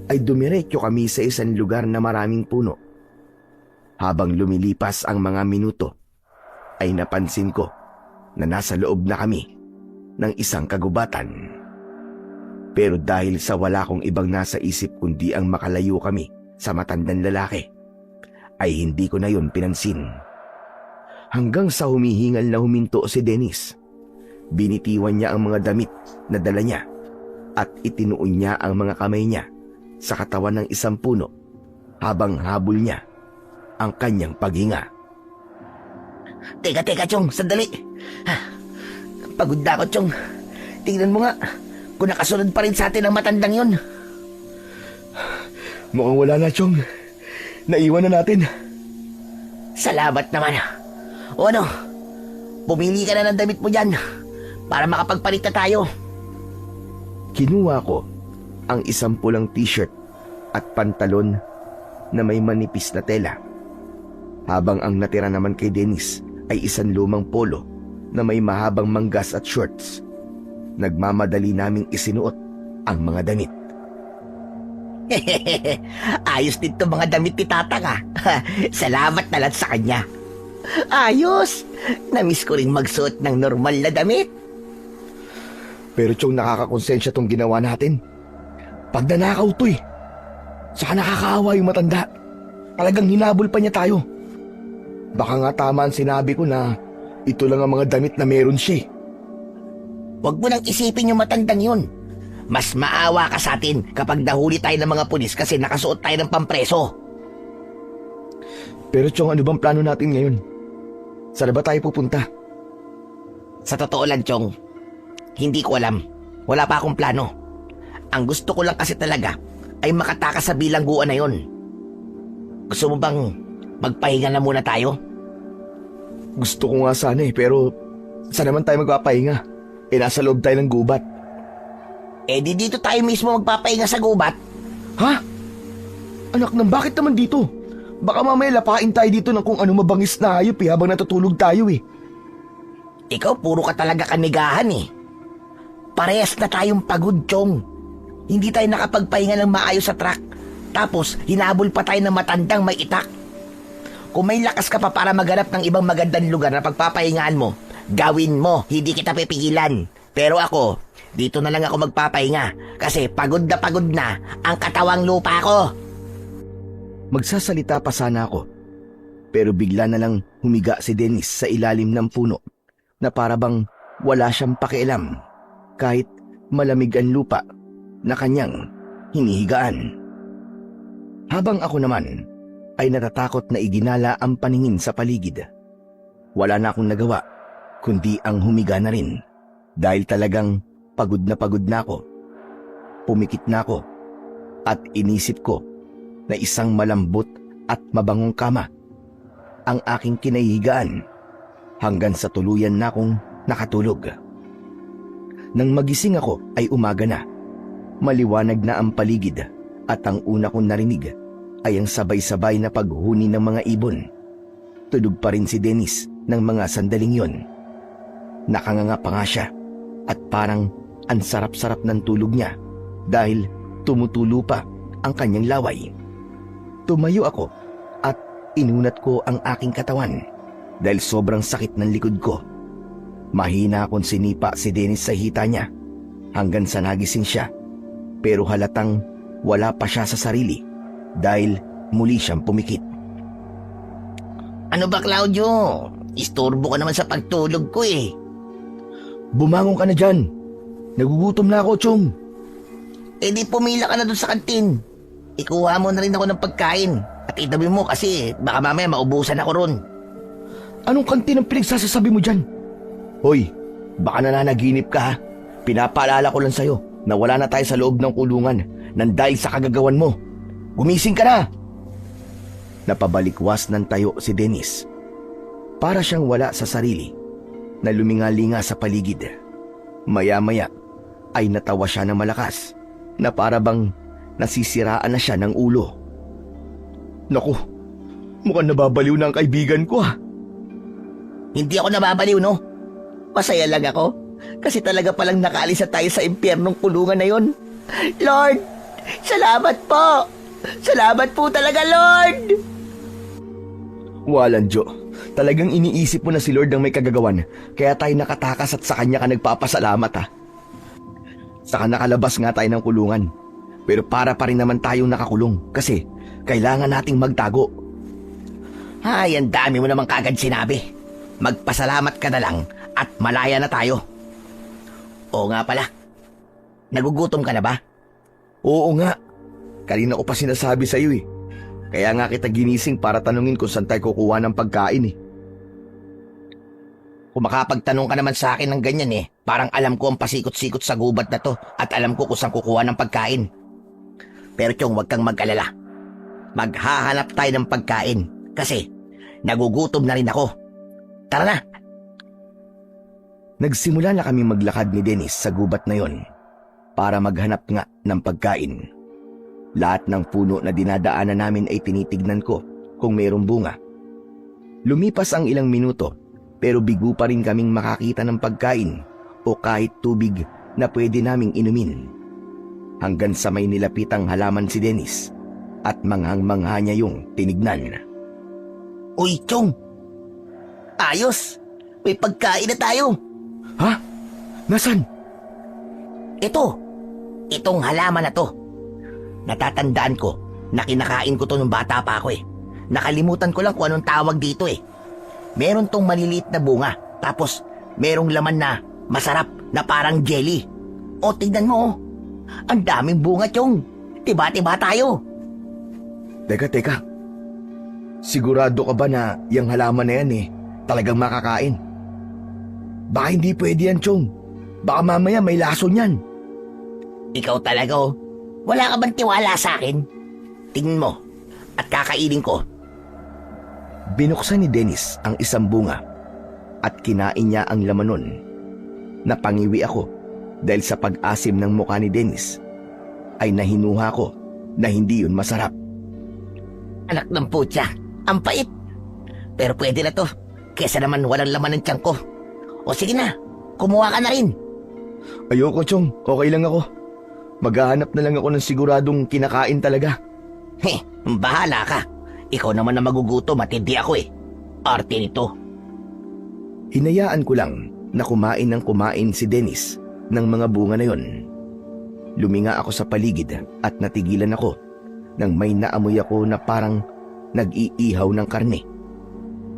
ay dumiretso kami sa isang lugar na maraming puno. Habang lumilipas ang mga minuto, ay napansin ko na nasa loob na kami ng isang kagubatan. Pero dahil sa wala kong ibang nasa isip kundi ang makalayo kami sa matandang lalaki, ay hindi ko na yun pinansin. Hanggang sa humihingal na huminto si Dennis, binitiwan niya ang mga damit na dala niya at itinuon niya ang mga kamay niya sa katawan ng isang puno habang habol niya ang kanyang paghinga. Teka, Chong, sandali. Pagod na ako, Chong. Tingnan mo nga, kung nakasunod pa rin sa atin ang matandang yun. Mukhang wala na, Chong. Naiwan na natin. Salamat naman. O ano, pumili ka na ng damit mo dyan para makapagpalit na tayo. Kinuha ko ang isang pulang t-shirt at pantalon na may manipis na tela Habang ang natira naman kay Dennis ay isang lumang polo na may mahabang manggas at shorts. Nagmamadali naming isinuot ang mga damit. Ayos din to mga damit ni Tatang ah. Salamat na lang sa kanya. Ayos! Namiss ko rin magsuot ng normal na damit. Pero Chong, nakakakonsensya tong ginawa natin. Pag nanakaw to eh. Saka nakakaawa yung matanda. Talagang hinabol pa niya tayo. Baka nga tama ang sinabi ko na ito lang ang mga damit na meron siya. Huwag mo nang isipin yung matandang yun. Mas maawa ka sa atin kapag nahuli tayo ng mga pulis kasi nakasuot tayo ng pampreso. Pero Chong, ano bang plano natin ngayon? Saan ba tayo pupunta? Sa totoo lang, Chong, hindi ko alam. Wala pa akong plano. Ang gusto ko lang kasi talaga ay makatakas sa bilangguan na yon. Gusto mo bang magpahinga na muna tayo? Gusto ko nga sana eh, pero saan naman tayo magpapahinga? Nasa loob tayo ng gubat. Di dito tayo mismo magpapahinga sa gubat. Ha? Anak ng bakit naman dito? Baka mamaya lapain tayo dito ng kung ano mabangis na hayop habang natutulog tayo eh. Ikaw puro ka talaga kanigahan eh. Parehas na tayong pagod, Chong. Hindi tayo nakapagpahinga ng maayos sa truck. Tapos hinabol pa tayo ng matandang may itak. Kung may lakas ka pa para maghanap ng ibang magandang lugar na pagpapahingaan mo, gawin mo, hindi kita pipigilan. Pero ako, dito na lang ako magpapahinga kasi pagod na ang katawang lupa ko. Magsasalita pa sana ako, pero bigla na lang humiga si Dennis sa ilalim ng puno na para bang wala siyang pakialam kahit malamig ang lupa na kanyang hinihigaan. Habang ako naman ay natatakot na iginala ang paningin sa paligid. Wala na akong nagawa kundi ang humiga na rin dahil talagang pagod na ako. Pumikit na ako at inisip ko na isang malambot at mabangong kama ang aking kinahihigaan hanggang sa tuluyan na akong nakatulog. Nang magising ako ay umaga na. Maliwanag na ang paligid at ang una kong narinig ay ang sabay-sabay na paghuni ng mga ibon. Tulog pa rin si Dennis ng mga sandaling yon. Nakanganga pa nga siya at parang ang sarap-sarap ng tulog niya dahil tumutulo pa ang kanyang laway. Tumayo ako at inunat ko ang aking katawan dahil sobrang sakit ng likod ko. Mahina akong sinipa si Dennis sa hita niya hanggang sa nagising siya, pero halatang wala pa siya sa sarili dahil muli siyang pumikit. Ano ba, Claudio? Istorbo ka naman sa pagtulog ko eh. Bumangon ka na dyan. Nagugutom na ako, Chong. Di pumila ka na dun sa kantin. Ikuha mo na rin ako ng pagkain at itabi mo kasi baka mamaya maubusan ako ron. Anong kantin ang pinagsasasabi mo dyan? Hoy, baka nananaginip ka ha. Pinapaalala ko lang sa'yo na wala na tayo sa loob ng kulungan nang dahil sa kagagawan mo. Gumising ka na! Napabalikwas ng tayo si Dennis. Para siyang wala sa sarili na lumingalinga sa paligid. Maya-maya ay natawa siya ng malakas na para bang nasisiraan na siya ng ulo. Naku, mukhang nababaliw na ang kaibigan ko ha. Hindi ako nababaliw, no? Masaya lang ako kasi talaga palang nakaalis na tayo sa impyernong kulungan na yon. Lord, salamat po! Salamat po talaga, Lord! Walang Diyo, talagang iniisip mo na si Lord ang may kagagawan kaya tayo nakatakas at sa kanya ka nagpapasalamat ha. Saka nakalabas nga tayo ng kulungan. Pero para pa rin naman tayong nakakulong kasi kailangan nating magtago. Ay, ang dami mo naman kagad sinabi. Magpasalamat ka na lang at malaya na tayo. Oo nga pala. Nagugutom ka na ba? Oo nga. Kanina ko pa sinasabi sa iyo eh. Kaya nga kita ginising para tanungin kung saan tayo kukuha ng pagkain eh. Kung makapagtanong ka naman sa akin ng ganyan eh, parang alam ko ang pasikot-sikot sa gubat na to at alam ko kung saan kukuha ng pagkain. Pero Chong, huwag kang mag-alala. Maghahanap tayo ng pagkain kasi nagugutom na rin ako. Tara na! Nagsimula na kami maglakad ni Dennis sa gubat na yon para maghanap nga ng pagkain. Lahat ng puno na dinadaanan namin ay tinitignan ko kung mayroong bunga. Lumipas ang ilang minuto pero bigo pa rin kaming makakita ng pagkain o kahit tubig na pwede naming inumin. Hanggang sa may nilapitang halaman si Dennis at manghang-mangha niya yung tinignan. Uy, Chong! Ayos! May pagkain na tayo! Ha? Nasaan? Itong halaman na to. Natatandaan ko na kinakain ko to nung bata pa ako eh. Nakalimutan ko lang kung anong tawag dito eh. Meron tong maliliit na bunga, tapos merong laman na masarap na parang jelly. O, tignan mo oh. Ang daming bunga, Chong. Tiba-tiba tayo. Teka. Sigurado ka ba na yung halaman na yan talagang makakain? Baka hindi pwede yan, Chong. Baka mamaya may laso niyan. Ikaw talaga oh. Wala ka bang tiwala sa akin? Tingnan mo at kakainin ko. Binuksan ni Dennis ang isang bunga at kinain niya ang laman nun. Napangiwi ako dahil sa pag-asim ng mukha ni Dennis ay nahinuha ko na hindi yun masarap. Anak ng putya, ang pait. Pero pwede na to, kesa naman walang laman ng tiyan ko. O sige na, kumuha ka na rin. Ayoko, Chong. Okay lang ako. Maghahanap na lang ako ng siguradong kinakain talaga. Bahala ka. Ikaw naman na magugutom at hindi ako eh. Arte nito. Hinayaan ko lang na kumain ng kumain si Dennis ng mga bunga na yon. Luminga ako sa paligid at natigilan ako nang may naamoy ako na parang nag-iihaw ng karne.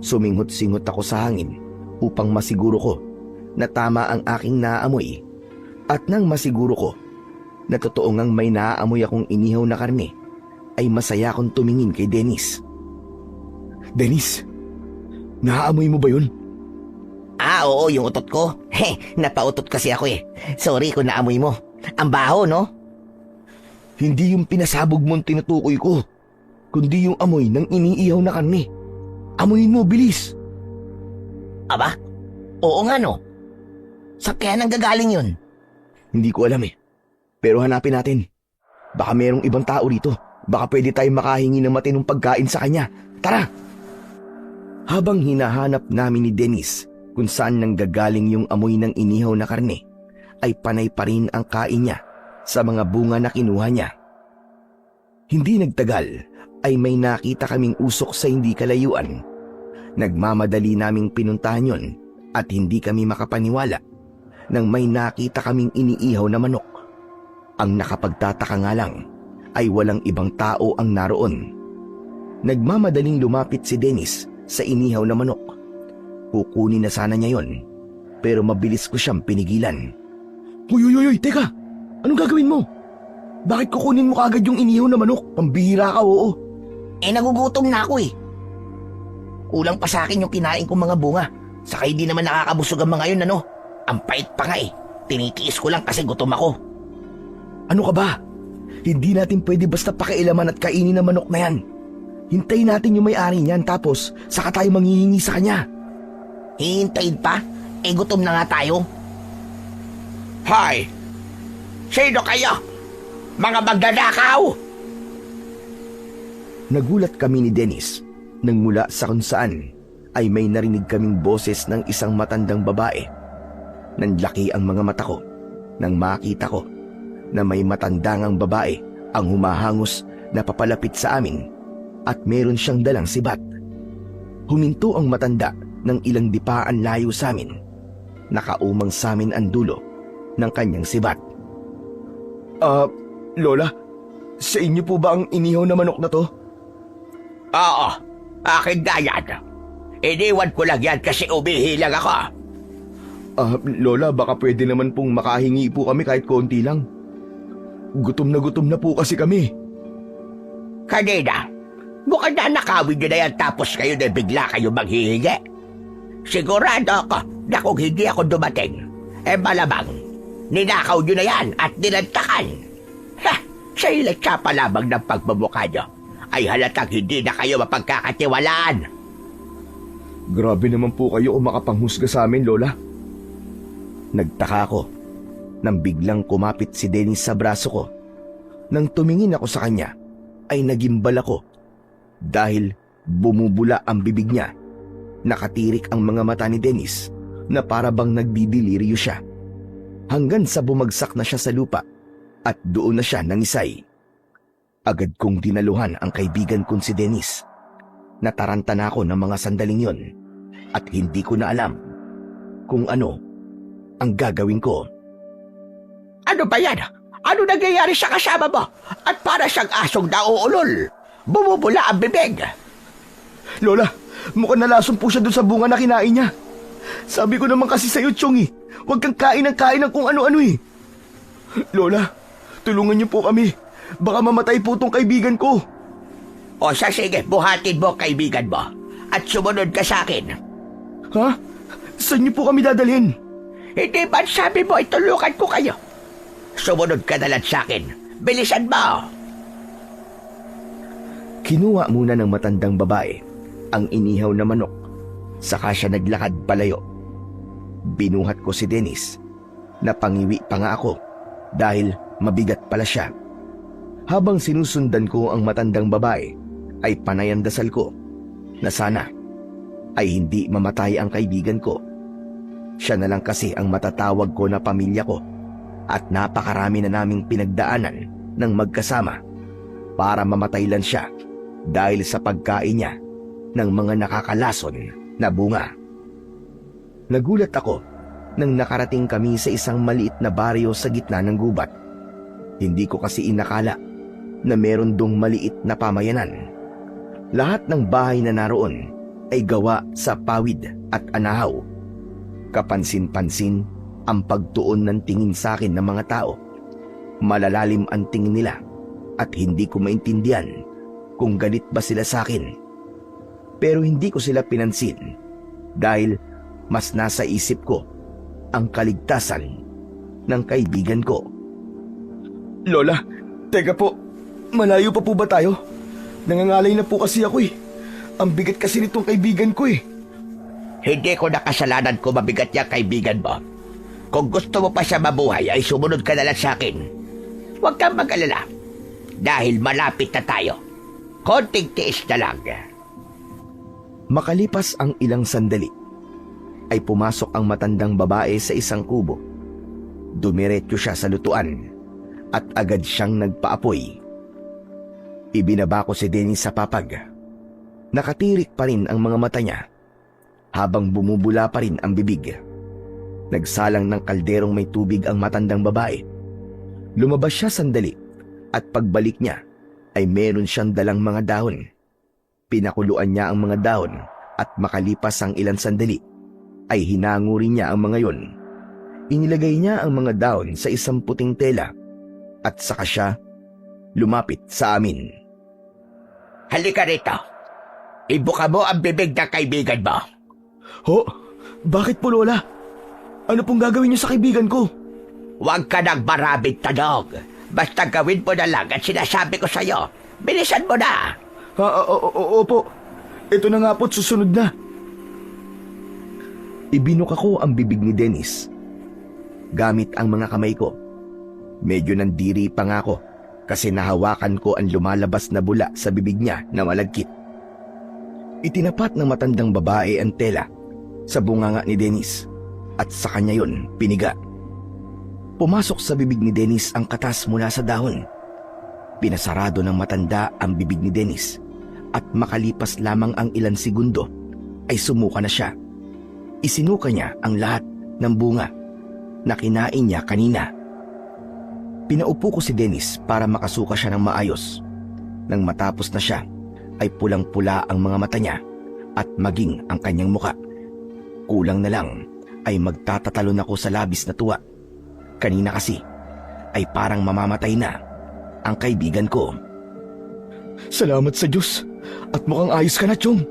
Suminghot-singhot ako sa hangin upang masiguro ko na tama ang aking naamoy, at nang masiguro ko na totoo ngang may naaamoy akong inihaw na karne, ay masaya akong tumingin kay Dennis. Dennis, naaamoy mo ba yun? Oo, yung utot ko. Napautot kasi ako eh. Sorry kung naamoy mo. Ang baho, no? Hindi yung pinasabog mong tinutukoy ko, kundi yung amoy ng iniihaw na karne. Amoyin mo, bilis! Aba? Oo nga, no? Sa kaya nang gagaling yun? Hindi ko alam eh. Pero hanapin natin. Baka merong ibang tao rito. Baka pwede tayong makahingi ng matinong pagkain sa kanya. Tara! Habang hinahanap namin ni Dennis kung saan nanggagaling yung amoy ng inihaw na karne, ay panay pa rin ang kain niya sa mga bunga na kinuha niya. Hindi nagtagal ay may nakita kaming usok sa hindi kalayuan. Nagmamadali naming pinuntahan yon at hindi kami makapaniwala nang may nakita kaming iniihaw na manok. Ang nakapagtataka nga lang ay walang ibang tao ang naroon. Nagmamadaling lumapit si Dennis sa inihaw na manok. Kukunin na sana niya yon, pero mabilis ko siyang pinigilan. Uy, teka! Anong gagawin mo? Bakit kukunin mo kaagad yung inihaw na manok? Pambihira ka, oo. Nagugutom na ako eh. Kulang pa sa akin yung kinain kong mga bunga. Saka hindi naman nakakabusog ang mga yun, ano? Ang pait pa nga eh. Tinitiis ko lang kasi gutom ako. Ano ka ba? Hindi natin pwede basta pakialaman at kainin ang manok na yan. Hintayin natin yung may-ari niyan, tapos saka tayo manghihingi sa kanya. Hihintayin pa? Gutom na nga tayo. Hoy! Sino kayo? Mga magdadakaw! Nagulat kami ni Dennis nang mula sa kung saan ay may narinig kaming boses ng isang matandang babae. Nanlaki ang mga mata ko nang makita ko na may matandangang babae ang humahangos na papalapit sa amin at meron siyang dalang sibat. Huminto ang matanda ng ilang dipaan layo sa amin. Nakaumang sa amin ang dulo ng kanyang sibat. Lola, sa inyo po ba ang inihaw na manok na to? Oo, akin na yan. Iniwan ko lang yan kasi umihi lang ako. Lola, baka pwede naman pong makahingi po kami kahit konti lang. Gutom na po kasi kami. Kanina, mukhang nanakawin nyo na yan tapos kayo na bigla kayo maghihingi. Sigurado ako na kung hindi ako dumating, malamang ninakaw nyo na yan at nilantakan. Sa ilatsa pa lamang ng pagmamukha nyo ay halatang hindi na kayo mapagkakatiwalaan. Grabe naman po kayo kung makapanghusga sa amin, Lola. Nagtaka ako nang biglang kumapit si Dennis sa braso ko. Nang tumingin ako sa kanya, ay nagimbal ako dahil bumubula ang bibig niya Nakatirik ang mga mata ni Dennis na para bang nagdidiliryo siya. Hanggang sa bumagsak na siya sa lupa at doon na siya nangisay. Agad kong dinaluhan ang kaibigan kong si Dennis. Nataranta na ako ng mga sandaling yon at hindi ko na alam kung ano ang gagawin ko. Ano ba yan? Ano nangyayari sa kasama mo? At para siyang asong nauulol. Bumubula ang bibig. Lola, mukhang nalason po siya doon sa bunga na kinain niya. Sabi ko naman kasi sa'yo, Chong, huwag kang kain ng kung ano-ano eh. Lola, tulungan niyo po kami. Baka mamatay po tong kaibigan ko. O sige, buhatin mo kaibigan mo. At sumunod ka sa akin. Ha? Saan niyo po kami dadalhin? Hindi ba sabi mo itulungan ko kayo? Sumunod ka na lang sa akin. Bilisan mo! Kinuha muna ng matandang babae ang inihaw na manok. Saka siya naglakad palayo. Binuhat ko si Dennis. Napangiwi pa nga ako dahil mabigat pala siya. Habang sinusundan ko ang matandang babae, ay panay ang dasal ko na sana ay hindi mamatay ang kaibigan ko. Siya na lang kasi ang matatawag ko na pamilya ko at napakarami na naming pinagdaanan ng magkasama para mamatay lang siya dahil sa pagkain niya ng mga nakakalason na bunga. Nagulat ako nang nakarating kami sa isang maliit na baryo sa gitna ng gubat. Hindi ko kasi inakala na meron dong maliit na pamayanan. Lahat ng bahay na naroon ay gawa sa pawid at anahaw. Kapansin-pansin ang pagtuon ng tingin sa akin ng mga tao. Malalalim ang tingin nila at hindi ko maintindihan kung galit ba sila sa akin. Pero hindi ko sila pinansin dahil mas nasa isip ko ang kaligtasan ng kaibigan ko. Lola, teka po, malayo pa po ba tayo? Nangangalay na po kasi ako eh. Ang bigat kasi nitong kaibigan ko eh. Hindi ko nakasalanan kung mabigat niya kaibigan mo. Kung gusto mo pa siya mabuhay ay sumunod ka na lang sa akin. Huwag kang mag-alala dahil malapit na tayo. Konting tiis na lang. Makalipas ang ilang sandali, ay pumasok ang matandang babae sa isang kubo. Dumiretso siya sa lutuan at agad siyang nagpaapoy. Ibinaba ko si Dennis sa papag. Nakatirik pa rin ang mga mata niya habang bumubula pa rin ang bibig. Nagsalang ng kalderong may tubig ang matandang babae. Lumabas siya sandali at pagbalik niya ay meron siyang dalang mga dahon. Pinakuluan niya ang mga dahon at makalipas ang ilang sandali ay hinango rin niya ang mga yon. Inilagay niya ang mga dahon sa isang puting tela at saka siya lumapit sa amin. Halika rito. Ibuka mo ang bibig ng kaibigan mo. Ho? Bakit po, Lola? Ano pong gagawin niyo sa kaibigan ko? Huwag ka nang maraming tanong. Basta gawin mo na lang at sinasabi ko sa'yo. Bilisan mo na. Opo. Ito na nga po't susunod na. Ibinuka ko ang bibig ni Dennis gamit ang mga kamay ko. Medyo nandiri pa nga ako kasi nahawakan ko ang lumalabas na bula sa bibig niya na malagkit. Itinapat ng matandang babae ang tela sa bunganga ni Dennis at sa kanya yon piniga. Pumasok sa bibig ni Dennis ang katas mula sa dahon. Pinasarado ng matanda ang bibig ni Dennis at makalipas lamang ang ilang segundo ay sumuka na siya. Isinuka niya ang lahat ng bunga na kinain niya kanina. Pinaupo ko si Dennis para makasuka siya ng maayos. Nang matapos na siya, ay pulang-pula ang mga mata niya at maging ang kanyang muka. Kulang na lang ay magtatatalon ako sa labis na tuwa. Kanina kasi ay parang mamamatay na ang kaibigan ko. Salamat sa Diyos at mukhang ayos ka na, Chong.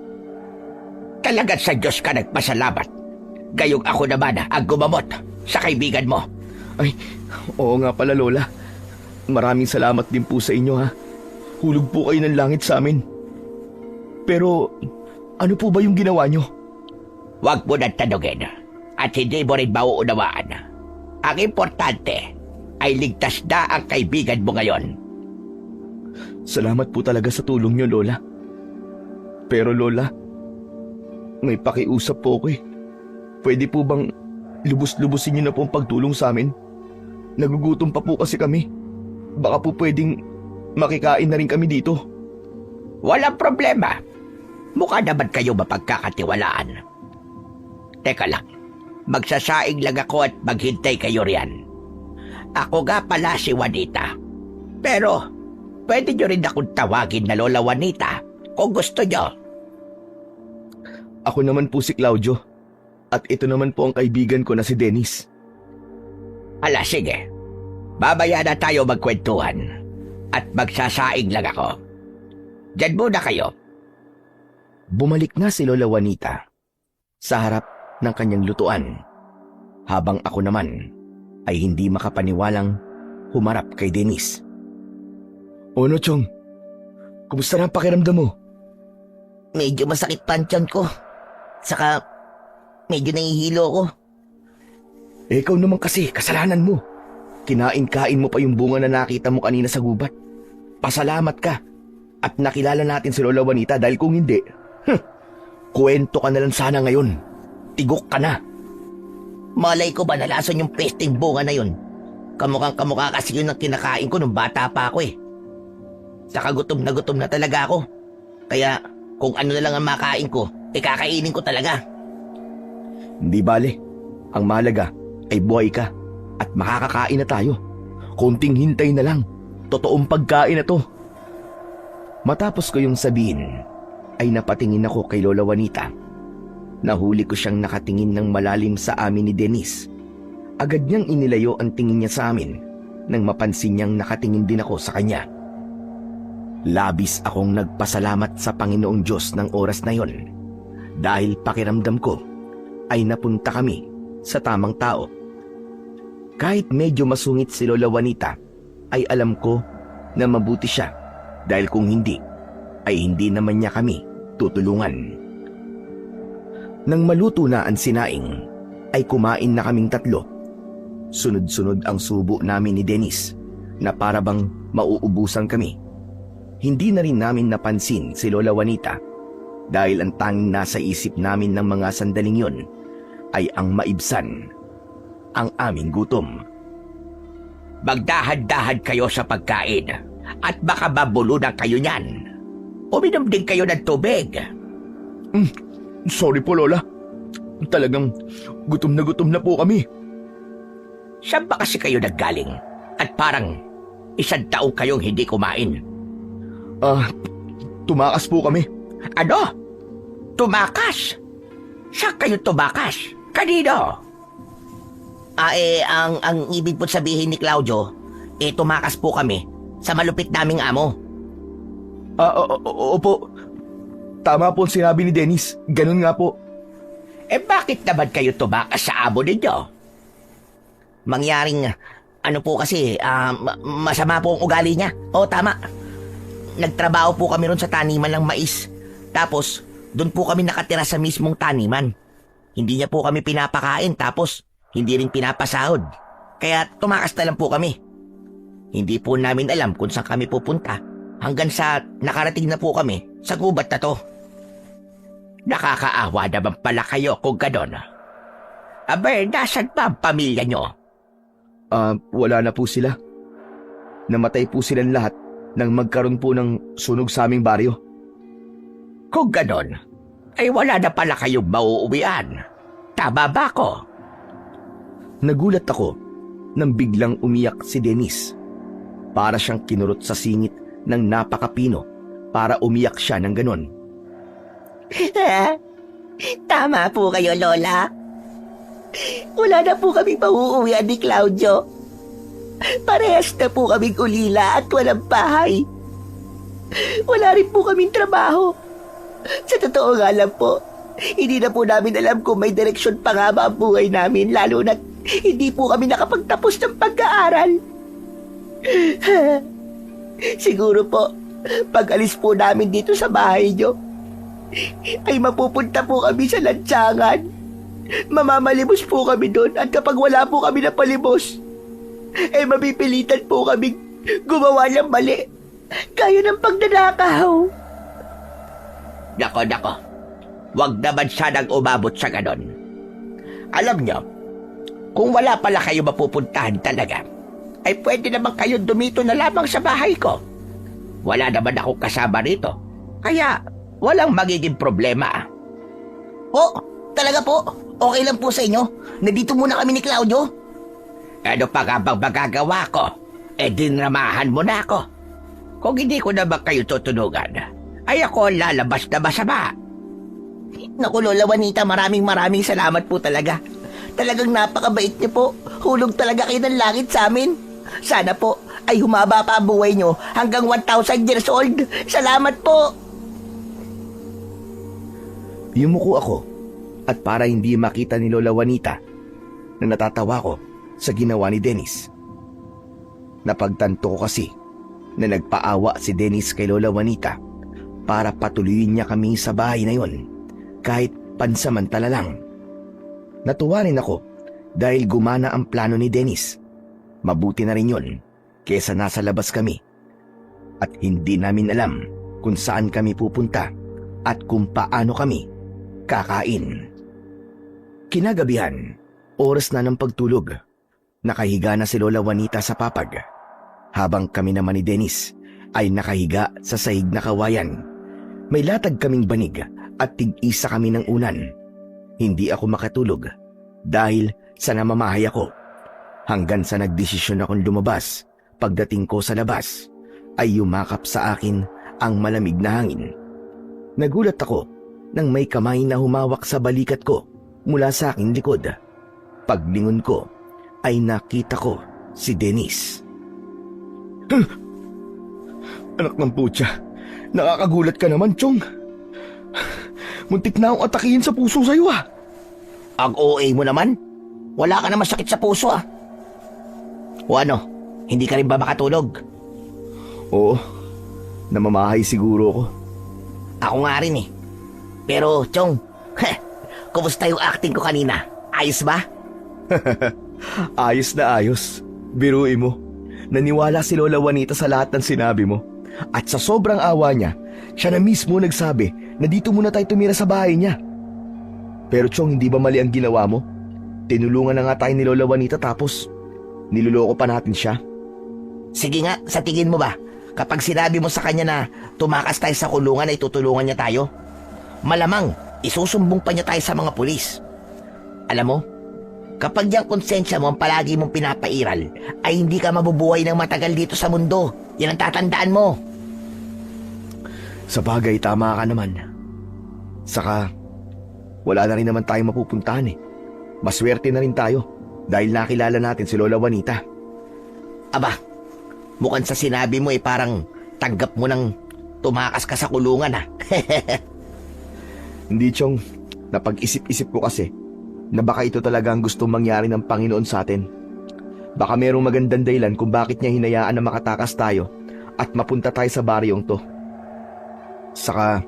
Talagang sa Diyos ka nagpasalamat. Gayong ako naman ang gumamot sa kaibigan mo. Ay, oo nga pala, Lola. Maraming salamat din po sa inyo, ha. Hulog po kayo ng langit sa amin. Pero, ano po ba yung ginawa nyo? Huwag mo nang tanungin at hindi mo rin mauunawaan. Ang importante ay ligtas na ang kaibigan mo ngayon. Salamat po talaga sa tulong nyo, Lola. Pero, Lola, May pakiusap po ako eh. Pwede po bang lubos-lubusin niyo na po ang pagtulong sa amin? Nagugutom pa po kasi kami. Baka po pwedeng makikain na rin kami dito. Walang problema. Mukha naman kayo mapagkakatiwalaan. Teka lang, magsasaing lang ako at maghintay kayo riyan. Ako nga pala si Juanita. Pero, pwede nyo rin akong tawagin na Lola Juanita kung gusto nyo. Ako naman po si Claudio. At ito naman po ang kaibigan ko na si Dennis. Ala, sige. Babaya na tayo magkwentuhan. At magsasaing lang ako. Diyan muna kayo. Bumalik na si Lola Juanita sa harap ng kanyang lutuan, habang ako naman ay hindi makapaniwalang humarap kay Dennis. Ono, Chong? Kumusta na ang pakiramdam mo? Medyo masakit pa ang tiyan ko. Saka medyo nahihilo ko. Ikaw naman kasi, kasalanan mo. Kinain-kain mo pa yung bunga na nakita mo kanina sa gubat. Pasalamat ka. At nakilala natin si Lola Juanita dahil kung hindi, kwento ka na lang sana ngayon. Tigok ka na. Malay ko ba nalason yung pesting bunga na yun? Kamukhang kamukha kasi yun ang kinakain ko nung bata pa ako eh. Saka gutom na talaga ako. Kaya kung ano na lang ang makain ko, kakainin ko talaga. Hindi bale. Ang mahalaga ay buhay ka at makakakain na tayo. Konting hintay na lang. Totoong pagkain na to. Matapos ko yung sabihin, ay napatingin ako kay Lola Juanita. Nahuli ko siyang nakatingin ng malalim sa amin ni Dennis. Agad niyang inilayo ang tingin niya sa amin nang mapansin niyang nakatingin din ako sa kanya. Labis akong nagpasalamat sa Panginoong Diyos ng oras na yon dahil pakiramdam ko ay napunta kami sa tamang tao. Kahit medyo masungit si Lola Juanita, ay alam ko na mabuti siya dahil kung hindi, ay hindi naman niya kami tutulungan. Nang maluto na ang sinaing, ay kumain na kaming tatlo. Sunod-sunod ang subo namin ni Dennis na para bang mauubusan kami. Hindi na rin namin napansin si Lola Juanita dahil ang tanging nasa isip namin ng mga sandaling yon ay ang maibsan ang aming gutom. Magdahan-dahan kayo sa pagkain at baka mabulunan kayo niyan. Uminom din kayo ng tubig. Sorry po, Lola. Talagang gutom na po kami. Saan ba kasi kayo naggaling? At parang 1 taon kayong hindi kumain. Tumakas po kami. Ano? Tumakas? Saan kayo tumakas? Kanino? Ang ibig po sabihin ni Claudio, tumakas po kami sa malupit naming amo. Opo. Tama po ang sinabi ni Dennis. Ganun nga po. Bakit naman kayo tumakas sa amo ninyo? Mangyaring, kasi, masama po ang ugali niya. Tama. Nagtrabaho po kami ron sa taniman ng mais. Tapos, doon po kami nakatira sa mismong taniman. Hindi niya po kami pinapakain, tapos hindi rin pinapasahod. Kaya tumakas na lang po kami. Hindi po namin alam kung saan kami pupunta hanggang sa nakarating na po kami sa gubat na to. Nakakaawa naman pala kayo kung ganon. Abay, nasan ba ang pamilya nyo? Wala na po sila. Namatay po silang lahat nang magkaroon po ng sunog sa aming baryo. Kung ganon, ay wala na pala kayong mauuwian. Tama ba ko? Nagulat ako nang biglang umiyak si Dennis. Para siyang kinurot sa singit ng napakapino para umiyak siya ng ganon. Tama po kayo, Lola. Wala na po kaming mauuwian ni Claudio. Parehas na po kaming ulila at walang bahay. Wala rin po kaming trabaho. Sa totoo nga lang po, hindi na po namin alam kung may direksyon pa nga ba ang buhay namin, lalo na't hindi po kami nakapagtapos ng pag-aaral. Siguro po, pag alis po namin dito sa bahay nyo, ay mapupunta po kami sa lantsangan. Mamamalimos po kami doon at kapag wala po kami na palimos, mapipilitan po kami gumawa ng mali, gaya ng pagnanakaw. Nako. Wag naman sanang umabot sa ganon. Alam nyo, kung wala pala kayo mapupuntahan talaga, ay pwede naman kayo dumito na lamang sa bahay ko. Wala naman akong kasama rito, kaya walang magiging problema. Po, talaga po. Okay lang po sa inyo. Nandito muna kami ni Claudio. Ano pa nga bang magagawa ko? Dinramahan mo na ako. Kung hindi ko naman kayo tutunugan, ay ako ang lalabas na masama. Naku, Lola Juanita, maraming salamat po talaga. Talagang napakabait niyo po. Hulog talaga kayo ng langit sa amin. Sana po ay humaba pa ang buhay niyo hanggang 1,000 years old. Salamat po. Yumuko ako at para hindi makita ni Lola Juanita na natatawa ko sa ginawa ni Dennis. Napagtanto ko kasi na nagpaawa si Dennis kay Lola Juanita para patuloyin niya kami sa bahay na yon kahit pansamantala lang. Natuwa rin ako dahil gumana ang plano ni Dennis. Mabuti na rin yon kesa nasa labas kami at hindi namin alam kung saan kami pupunta at kung paano kami kakain. Kinagabihan, oras na ng pagtulog. Nakahiga na si Lola Juanita sa papag, habang kami naman ni Dennis ay nakahiga sa sahig na kawayan. May latag kaming banig at tig-isa kami ng unan. Hindi ako makatulog dahil sa namamahay ako. Hanggang sa nagdesisyon akong lumabas, pagdating ko sa labas ay yumakap sa akin ang malamig na hangin. Nagulat ako nang may kamay na humawak sa balikat ko mula sa aking likod. Paglingon ko ay nakita ko si Dennis. Anak ng putya, nakakagulat ka naman, Chong. Muntik na akong atakihin sa puso sa'yo, ah. Ang OA mo naman. Wala ka naman sakit sa puso, ah. O ano, hindi ka rin ba makatulog? Oo, namamahay siguro ako. Ako nga rin eh. Pero, Chong, kumusta yung acting ko kanina? Ayos ba? Ayos na ayos. Biruin mo. Naniwala si Lola Juanita sa lahat ng sinabi mo. At sa sobrang awa niya, siya na mismo nagsabi na dito muna tayo tumira sa bahay niya. Pero Chong, hindi ba mali ang ginawa mo? Tinulungan na nga tayo ni Lola Juanita tapos niloloko pa natin siya. Sige nga, sa tingin mo ba, kapag sinabi mo sa kanya na tumakas tayo sa kulungan ay tutulungan niya tayo? Malamang, isusumbong pa niya tayo sa mga pulis. Alam mo, kapag yung konsensya mo ang palagi mong pinapairal, ay hindi ka mabubuhay ng matagal dito sa mundo. Yan ang tatandaan mo. Sa bagay, tama ka naman. Saka, wala na rin naman tayong mapupuntahan eh. Maswerte na rin tayo dahil nakilala natin si Lola Juanita. Aba, mukhang sa sinabi mo ay parang tanggap mo nang tumakas ka sa kulungan, ah. Hindi, Chong. Napag-isip-isip ko kasi na baka ito talaga ang gustong mangyari ng Panginoon sa atin. Baka merong magandang dahilan kung bakit niya hinayaan na makatakas tayo at mapunta tayo sa baryong to. Saka,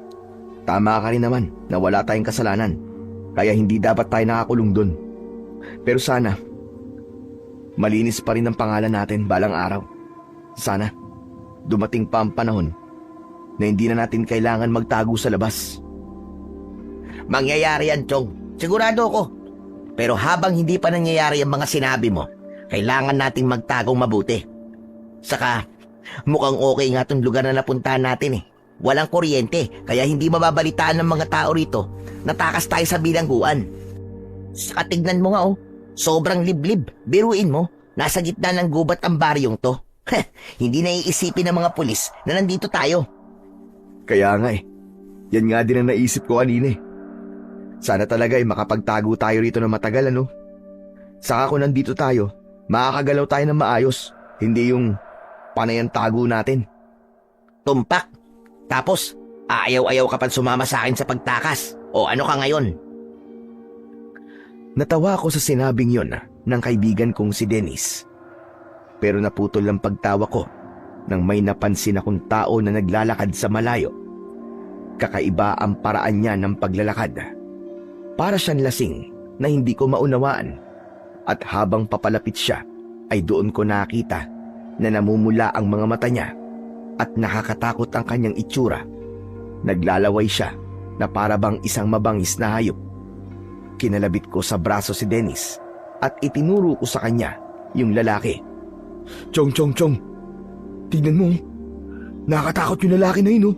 tama ka rin naman na wala tayong kasalanan, kaya hindi dapat tayo nakakulong dun. Pero sana, malinis pa rin ang pangalan natin balang araw. Sana, dumating pa ang panahon na hindi na natin kailangan magtago sa labas. Mangyayari yan, Chong. Sigurado ko. Pero habang hindi pa nangyayari ang mga sinabi mo, kailangan nating magtagong mabuti. Saka, mukhang okay nga tong lugar na napuntahan natin eh. Walang kuryente, kaya hindi mababalitaan ng mga tao rito na takas tayo sa bilangguan. Saka tignan mo nga oh, sobrang liblib. Biruin mo, nasa gitna ng gubat ang baryong to. Hindi naiisipin ng mga pulis na nandito tayo. Kaya nga eh, yan nga din ang naisip ko kanina eh. Sana talaga ay makapagtago tayo rito ng matagal, ano? Saka kung nandito tayo, makakagalaw tayo ng maayos, hindi yung panay ang tago natin. Tumpak. Tapos, ayaw-ayaw ka pa sumama sa akin sa pagtakas. O ano ka ngayon? Natawa ako sa sinabing yon ng kaibigan kong si Dennis. Pero naputol ang pagtawa ko nang may napansin akong tao na naglalakad sa malayo. Kakaiba ang paraan niya ng paglalakad. Para siyang lasing na hindi ko maunawaan. At habang papalapit siya, ay doon ko nakita na namumula ang mga mata niya at nakakatakot ang kanyang itsura. Naglalaway siya na para bang isang mabangis na hayop. Kinalabit ko sa braso si Dennis at itinuro ko sa kanya yung lalaki. Chong, tignan mo. Nakatakot yung lalaki na yun, oh.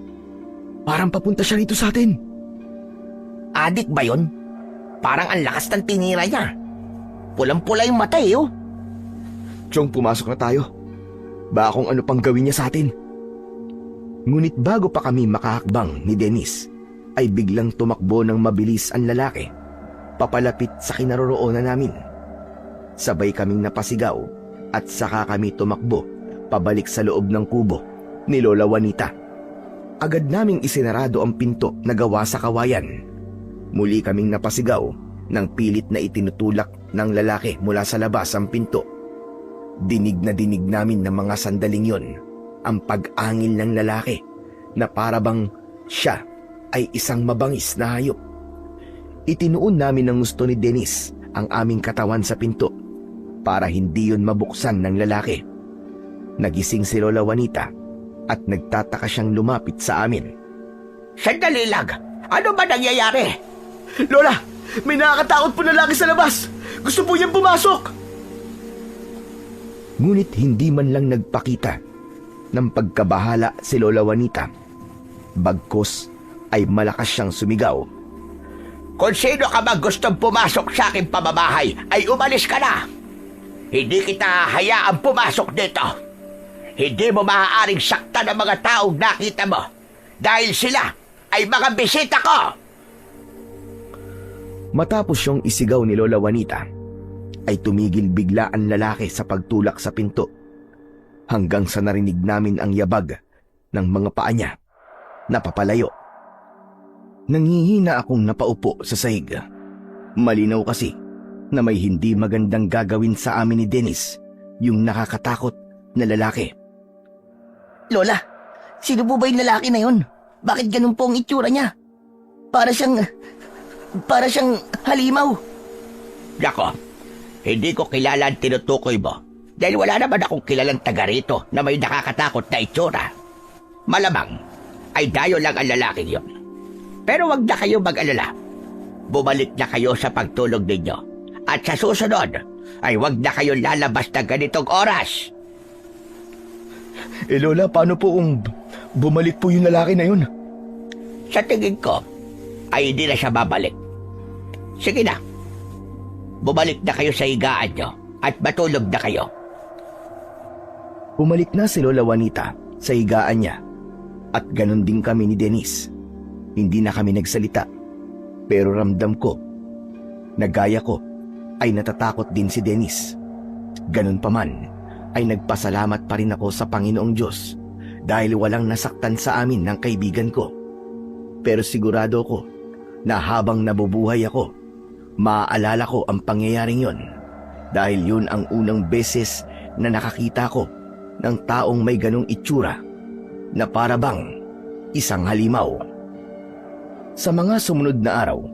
Parang papunta siya rito sa atin. Adik ba yun? Parang ang lakas ng tinira niya. Pulang-pula yung mata oh. Chong, pumasok na tayo. Baka kung ano pang gawin niya sa atin. Ngunit bago pa kami makahakbang ni Dennis, ay biglang tumakbo ng mabilis ang lalaki, papalapit sa kinaroroonan namin. Sabay kaming napasigaw at saka kami tumakbo pabalik sa loob ng kubo ni Lola Juanita. Agad naming isinarado ang pinto na gawa sa kawayan. Muli kaming napasigaw nang pilit na itinutulak ng lalaki mula sa labas ang pinto. Dinig na dinig namin ng mga sandaling yon ang pag-angil ng lalaki na para bang siya ay isang mabangis na hayop. Itinuon namin ng gusto ni Dennis ang aming katawan sa pinto para hindi yun mabuksan ng lalaki. Nagising si Lola Juanita at nagtataka siyang lumapit sa amin. Sandali lang! Ano ba nangyayari? Lola! May nakakatakot po na lalaki sa labas! Gusto po niyang pumasok! Ngunit hindi man lang nagpakita ng pagkabahala si Lola Juanita. Bagkus ay malakas siyang sumigaw. Kung sino ka man gustong pumasok sa aking pamamahay, ay umalis ka na! Hindi kita hayaang pumasok dito! Hindi mo maaaring saktan ang mga taong nakita mo dahil sila ay mga bisita ko! Matapos siyang isigaw ni Lola Juanita, ay tumigil bigla ang lalaki sa pagtulak sa pinto hanggang sa narinig namin ang yabag ng mga paa niya na papalayo. Nangihina akong napaupo sa sahig. Malinaw kasi na may hindi magandang gagawin sa amin ni Dennis yung nakakatakot na lalaki. Lola, sino po ba yung lalaki na yun? Bakit ganun po ang itsura niya? Para siyang halimaw. Nako, hindi ko kilala ang tinutukoy mo dahil wala naman akong kilalang taga rito na may nakakatakot na itsura. Malamang ay dayo lang ang lalaking yun. Pero wag na kayo mag-alala. Bumalik na kayo sa pagtulog ninyo. At sa susunod ay wag na kayo lalabas na ganitong oras. Lola, paano po kung bumalik po yung lalaki na yun? Sa tingin ko ay hindi na siya babalik. Sige na. Bumalik na kayo sa higaan nyo at matulog na kayo. Bumalik na si Lola Juanita sa higaan niya at ganon din kami ni Dennis. Hindi na kami nagsalita pero ramdam ko na gaya ko ay natatakot din si Dennis. Ganon pa man ay nagpasalamat pa rin ako sa Panginoong Diyos dahil walang nasaktan sa amin ng kaibigan ko. Pero sigurado ko na habang nabubuhay ako, maaalala ko ang pangyayaring yon dahil yun ang unang beses na nakakita ko ng taong may ganong itsura na para bang isang halimaw. Sa mga sumunod na araw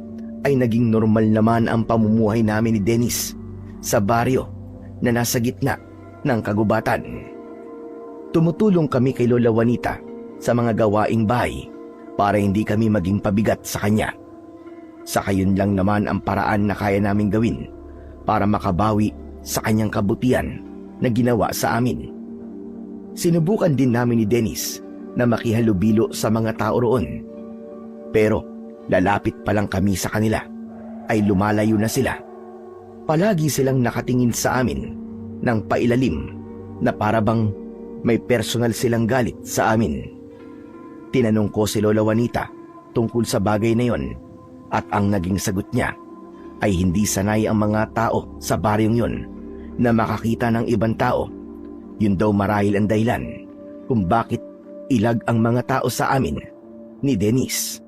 ay naging normal naman ang pamumuhay namin ni Dennis sa baryo na nasa gitna ng kagubatan. Tumutulong kami kay Lola Juanita sa mga gawaing bahay para hindi kami maging pabigat sa kanya. Saka yun lang naman ang paraan na kaya naming gawin para makabawi sa kanyang kabutihan na ginawa sa amin. Sinubukan din namin ni Dennis na makihalubilo sa mga tao roon. Pero lalapit pa lang kami sa kanila ay lumalayo na sila. Palagi silang nakatingin sa amin ng pailalim na para bang may personal silang galit sa amin. Tinanong ko si Lola Juanita tungkol sa bagay na yon at ang naging sagot niya ay hindi sanay ang mga tao sa baryong yon na makakita ng ibang tao. Yun daw marahil ang dahilan kung bakit ilag ang mga tao sa amin ni Dennis.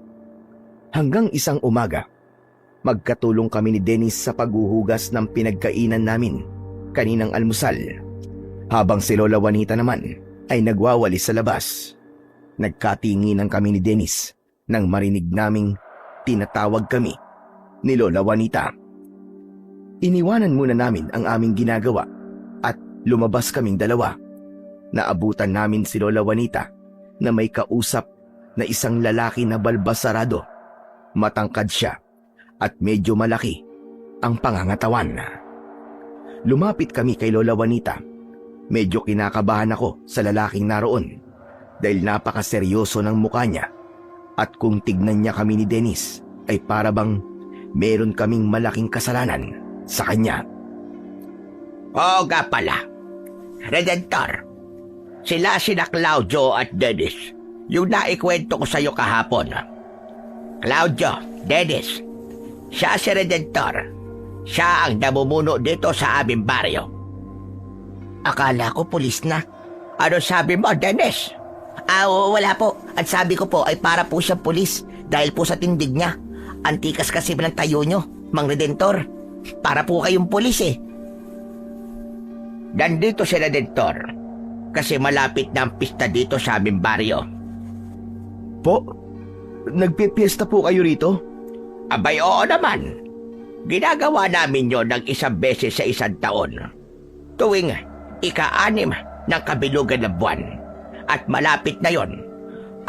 Hanggang isang umaga, magkatulong kami ni Dennis sa paghuhugas ng pinagkainan namin kaninang almusal, habang si Lola Juanita naman ay nagwawalis sa labas. Nagkatinginan kami ni Dennis nang marinig naming tinatawag kami ni Lola Juanita. Iniwanan muna namin ang aming ginagawa at lumabas kaming dalawa. Naabutan namin si Lola Juanita na may kausap na isang lalaki na balbasarado Matangkad siya at medyo malaki ang pangangatawan. Lumapit kami kay Lola Juanita. Medyo kinakabahan ako sa lalaking naroon dahil napakaseryoso ng mukha niya at kung tignan niya kami ni Dennis ay para bang meron kaming malaking kasalanan sa kanya. Oo nga pala. Redentor, sina Claudio at Dennis, yung naikwento ko sa'yo kahapon. Claudio, Dennis, siya si Redentor. Siya ang namumuno dito sa aming baryo. Akala ko pulis na. Ano sabi mo, Dennis? Wala po. At sabi ko po ay para po siyang pulis dahil po sa tindig niya. Antikas kasi ng tayo nyo, Mang Redentor. Para po kayong pulis eh. Nandito si Redentor kasi malapit na ang pista dito sa aming baryo. Po, nagpipiesta po kayo rito? Abay, oo naman. Ginagawa namin yon ng isang beses sa isang taon. Tuwing ika-6 ng kabilugan ng buwan. At malapit na yon.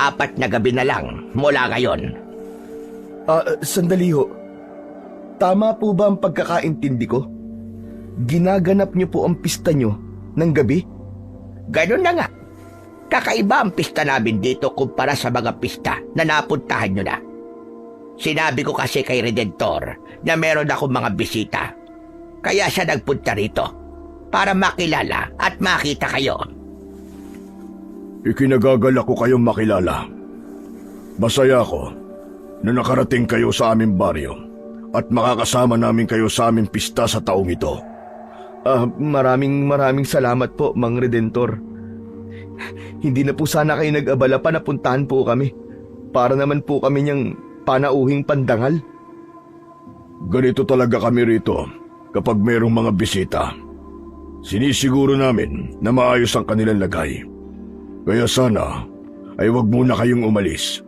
4 na gabi na lang mula ngayon. Sandali ho. Tama po ba ang pagkakaintindi ko? Ginaganap niyo po ang pista niyo ng gabi? Ganun na nga. Kakaiba ang pista namin dito kumpara sa mga pista na napuntahan nyo na. Sinabi ko kasi kay Redentor na meron akong mga bisita. Kaya siya nagpunta rito para makilala at makita kayo. Ikinagagalak ko kayong makilala. Masaya ako na nakarating kayo sa aming baryo at makakasama namin kayo sa aming pista sa taong ito. Maraming salamat po, Mang Redentor. Hindi na po sana kayo nag-abala pa na puntahan po kami. Para naman po kami niyang panauhing pandangal. Ganito talaga kami rito kapag mayroong mga bisita. Sinisiguro namin na maayos ang kanilang lagay. Kaya sana ay wag muna kayong umalis.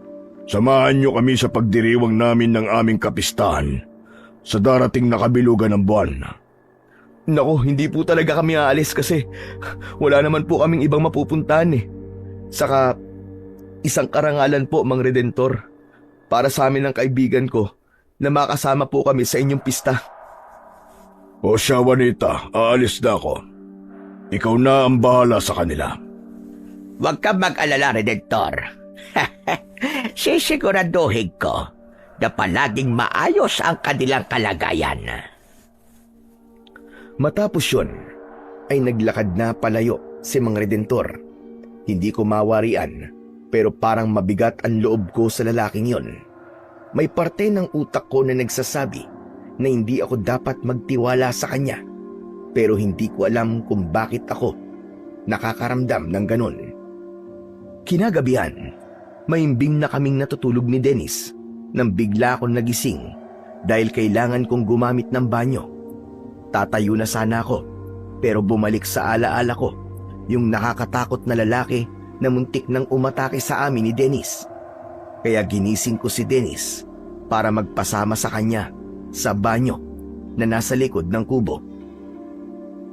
Samahan niyo kami sa pagdiriwang namin ng aming kapistahan sa darating na kabilugan ng buwan. Nako, hindi po talaga kami aalis kasi wala naman po kaming ibang mapupuntahan eh. Saka, isang karangalan po, Mang Redentor, para sa amin ng kaibigan ko na makasama po kami sa inyong pista. O siya, Juanita, aalis na ako. Ikaw na ang bahala sa kanila. Huwag kang mag-alala, Redentor. Sisiguraduhin ko na palaging maayos ang kanilang kalagayan. Matapos yun, ay naglakad na palayo si Mang Redentor. Hindi ko mawarian, pero parang mabigat ang loob ko sa lalaking yon. May parte ng utak ko na nagsasabi na hindi ako dapat magtiwala sa kanya, pero hindi ko alam kung bakit ako nakakaramdam ng ganun. Kinagabihan, maimbing na kaming natutulog ni Dennis nang bigla akong nagising dahil kailangan kong gumamit ng banyo. Tatayo na sana ako, pero bumalik sa alaala ko yung nakakatakot na lalaki na muntik nang umatake sa amin ni Dennis. Kaya ginising ko si Dennis para magpasama sa kanya sa banyo na nasa likod ng kubo.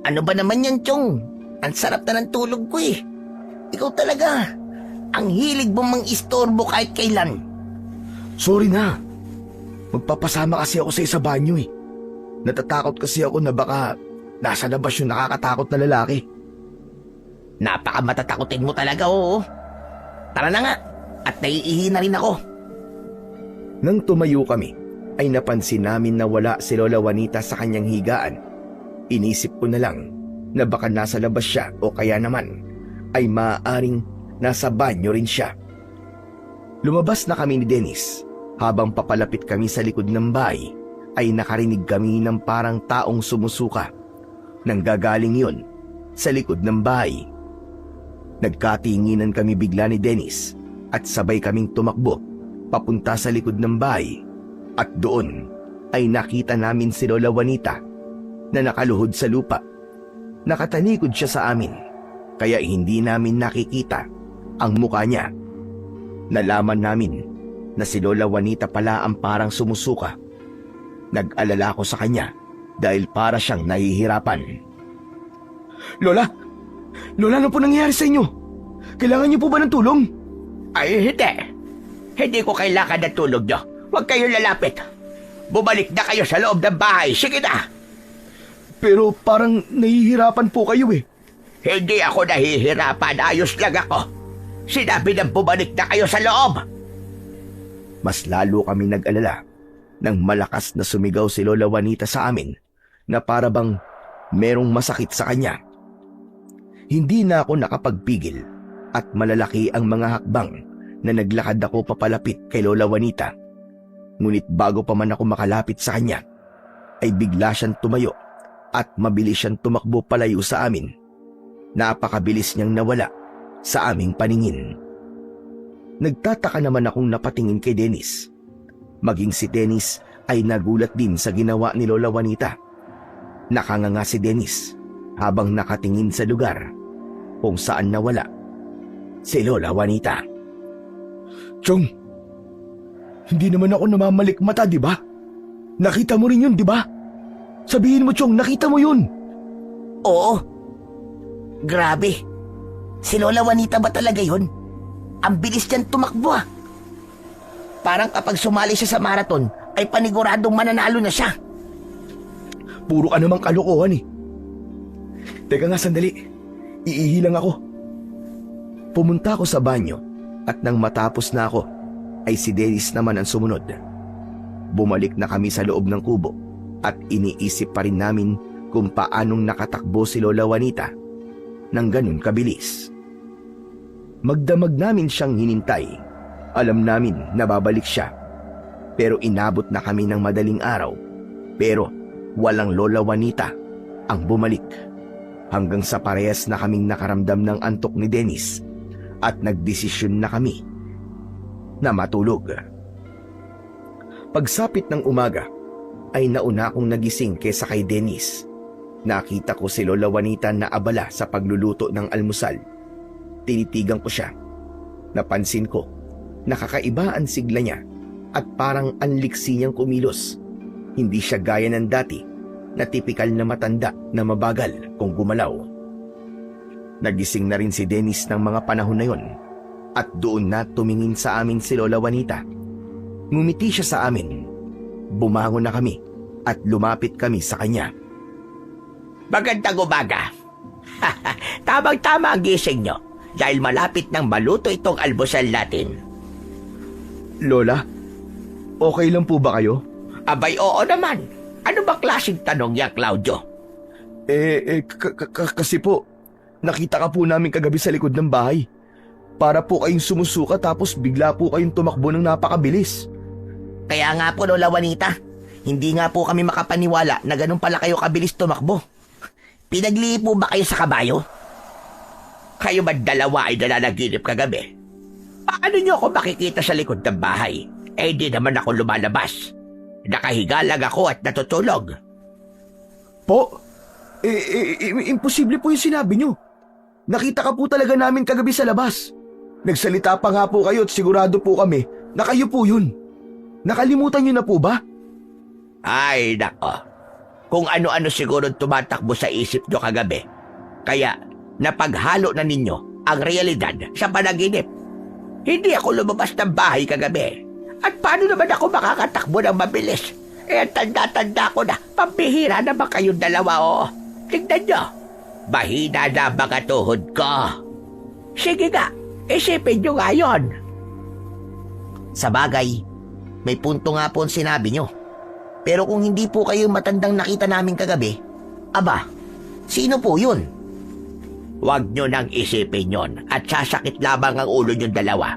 Ano ba naman yan, Chong? Ang sarap na ng tulog ko eh. Ikaw talaga. Ang hilig mo mang istorbo kahit kailan. Sorry na. Magpapasama kasi ako sa isa banyo eh. Natatakot kasi ako na baka nasa labas yung nakakatakot na lalaki. Napaka-matatakotin mo talaga, oo. Tara na nga, at naiihi na rin ako. Nang tumayo kami, ay napansin namin na wala si Lola Juanita sa kanyang higaan. Inisip ko na lang na baka nasa labas siya o kaya naman ay maaaring nasa banyo rin siya. Lumabas na kami ni Dennis. Habang papalapit kami sa likod ng bahay, ay nakarinig kami ng parang taong sumusuka. Nanggagaling yun sa likod ng bahay. Nagkatinginan kami bigla ni Dennis at sabay kaming tumakbo papunta sa likod ng bahay. At doon ay nakita namin si Lola Juanita na nakaluhod sa lupa. Nakatalikod siya sa amin, kaya hindi namin nakikita ang mukha niya. Nalaman namin na si Lola Juanita pala ang parang sumusuka. Nag-alala ko sa kanya dahil para siyang nahihirapan. Lola! Lola, ano po nangyayari sa inyo? Kailangan niyo po ba ng tulong? Ay, hindi. Hindi ko kailangan ng tulog nyo. Huwag kayo lalapit. Bumalik na kayo sa loob ng bahay. Sige na. Pero parang nahihirapan po kayo eh. Hindi ako nahihirapan. Ayos lang ako. Sinabi na bumalik na kayo sa loob. Mas lalo kami nag-alala nang malakas na sumigaw si Lola Juanita sa amin na para bang merong masakit sa kanya. Hindi na ako nakapagpigil at malalaki ang mga hakbang na naglakad ako papalapit kay Lola Juanita. Ngunit bago pa man ako makalapit sa kanya, ay bigla siyang tumayo at mabilis siyang tumakbo palayo sa amin. Napakabilis niyang nawala sa aming paningin. Nagtataka naman akong napatingin kay Dennis. Maging si Dennis ay nagulat din sa ginawa ni Lola Juanita. Nakanganga si Dennis habang nakatingin sa lugar kung saan nawala si Lola Juanita. Chong, hindi naman ako namamalikmata, di ba? Nakita mo rin yun, di ba? Sabihin mo, Chong, nakita mo yun. Oo. Grabe. Si Lola Juanita ba talaga yun? Ang bilis niyan tumakbo ah. Parang kapag sumali siya sa marathon, ay paniguradong mananalo na siya. Puro ka namang kalokohan eh. Teka nga sandali, iihi lang ako. Pumunta ako sa banyo at nang matapos na ako, ay si Dennis naman ang sumunod. Bumalik na kami sa loob ng kubo at iniisip pa rin namin kung paanong nakatakbo si Lola Juanita nang ganun kabilis. Magdamag namin siyang hinintay. Alam namin na babalik siya. Pero inabot na kami ng madaling araw. Pero walang Lola Juanita ang bumalik. Hanggang sa parehas na kaming nakaramdam ng antok ni Dennis at nagdesisyon na kami na matulog. Pagsapit ng umaga ay nauna akong nagising kaysa kay Dennis. Nakita ko si Lola Juanita na abala sa pagluluto ng almusal. Tinitigan ko siya. Napansin ko, nakakaiba ang sigla niya at parang anliksi niyang kumilos. Hindi siya gaya ng dati na tipikal na matanda na mabagal kung gumalaw. Nagising na rin si Dennis ng mga panahon na yon at doon na tumingin sa amin si Lola Juanita. Ngumiti siya sa amin. Bumangon na kami at lumapit kami sa kanya. Magandang umaga. Tamang-tama ang gising nyo dahil malapit nang maluto itong almusal natin. Lola, okay lang po ba kayo? Abay, oo naman. Ano ba klaseng tanong yan, Claudio? Kasi po, nakita ka po namin kagabi sa likod ng bahay. Para po kayong sumusuka tapos bigla po kayong tumakbo ng napakabilis. Kaya nga po, Lola Juanita, hindi nga po kami makapaniwala na ganun pala kayo kabilis tumakbo. Pinaglihi po ba kayo sa kabayo? Kayo ba dalawa ay nalalaginip kagabi? Paano nyo ako makikita sa likod ng bahay? Eh, di naman ako lumalabas. Nakahiga lang ako at natutulog. Po? Imposible po yung sinabi nyo. Nakita ka po talaga namin kagabi sa labas. Nagsalita pa nga po kayo at sigurado po kami na kayo po yun. Nakalimutan nyo na po ba? Ay, nako. Kung ano-ano siguro tumatakbo sa isip nyo kagabi. Kaya, napaghalo na ninyo ang realidad sa panaginip. Hindi ako lumabas ng bahay kagabi. At paano naman ako makakatakbo ng mabilis? Eh, tanda-tanda ko na. Pampihira na ba kayong dalawa, oh? Tignan nyo. Mahina na mga tuhod ko. Sige nga, isipin nyo nga yun. Sa bagay, may punto nga po ang sinabi nyo. Pero kung hindi po kayo matandang nakita namin kagabi, aba, sino po yun? Huwag nyo nang isipin yon at sasakit lamang ang ulo nyo dalawa.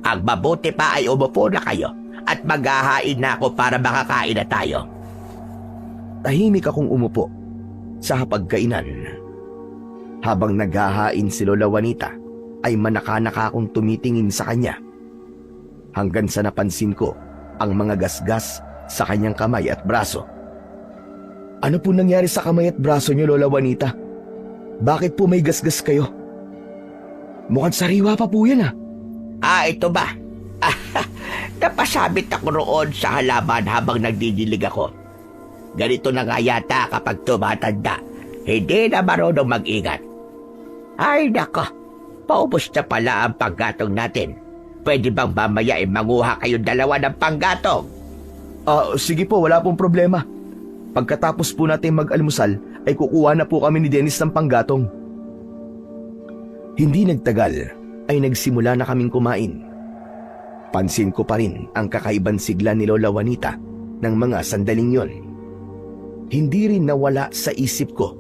Ang mabuti pa ay umupo na kayo at maghahain na ako para makakain na tayo. Tahimik akong umupo sa hapagkainan. Habang naghahain si Lola Juanita, ay manaka-naka akong tumitingin sa kanya. Hanggang sa napansin ko ang mga gasgas sa kanyang kamay at braso. Ano po nangyari sa kamay at braso niyo, Lola Juanita? Bakit po may gasgas kayo? Mukhang sariwa pa po yan ah. Ito ba? Napasabit ako roon sa halaman habang nagdidilig ako. Ganito na nga yata kapag tumatanda. Hindi na marunong mag-ingat. Ay nako, paubos na pala ang panggatong natin. Pwede bang mamaya manguha kayong dalawa ng panggatong? Sige po, wala pong problema. Pagkatapos po natin mag-almusal, ay kukuha na po kami ni Dennis ng panggatong. Hindi nagtagal, ay nagsimula na kaming kumain. Pansin ko pa rin ang kakaibang sigla ni Lola Juanita ng mga sandaling yon. Hindi rin nawala sa isip ko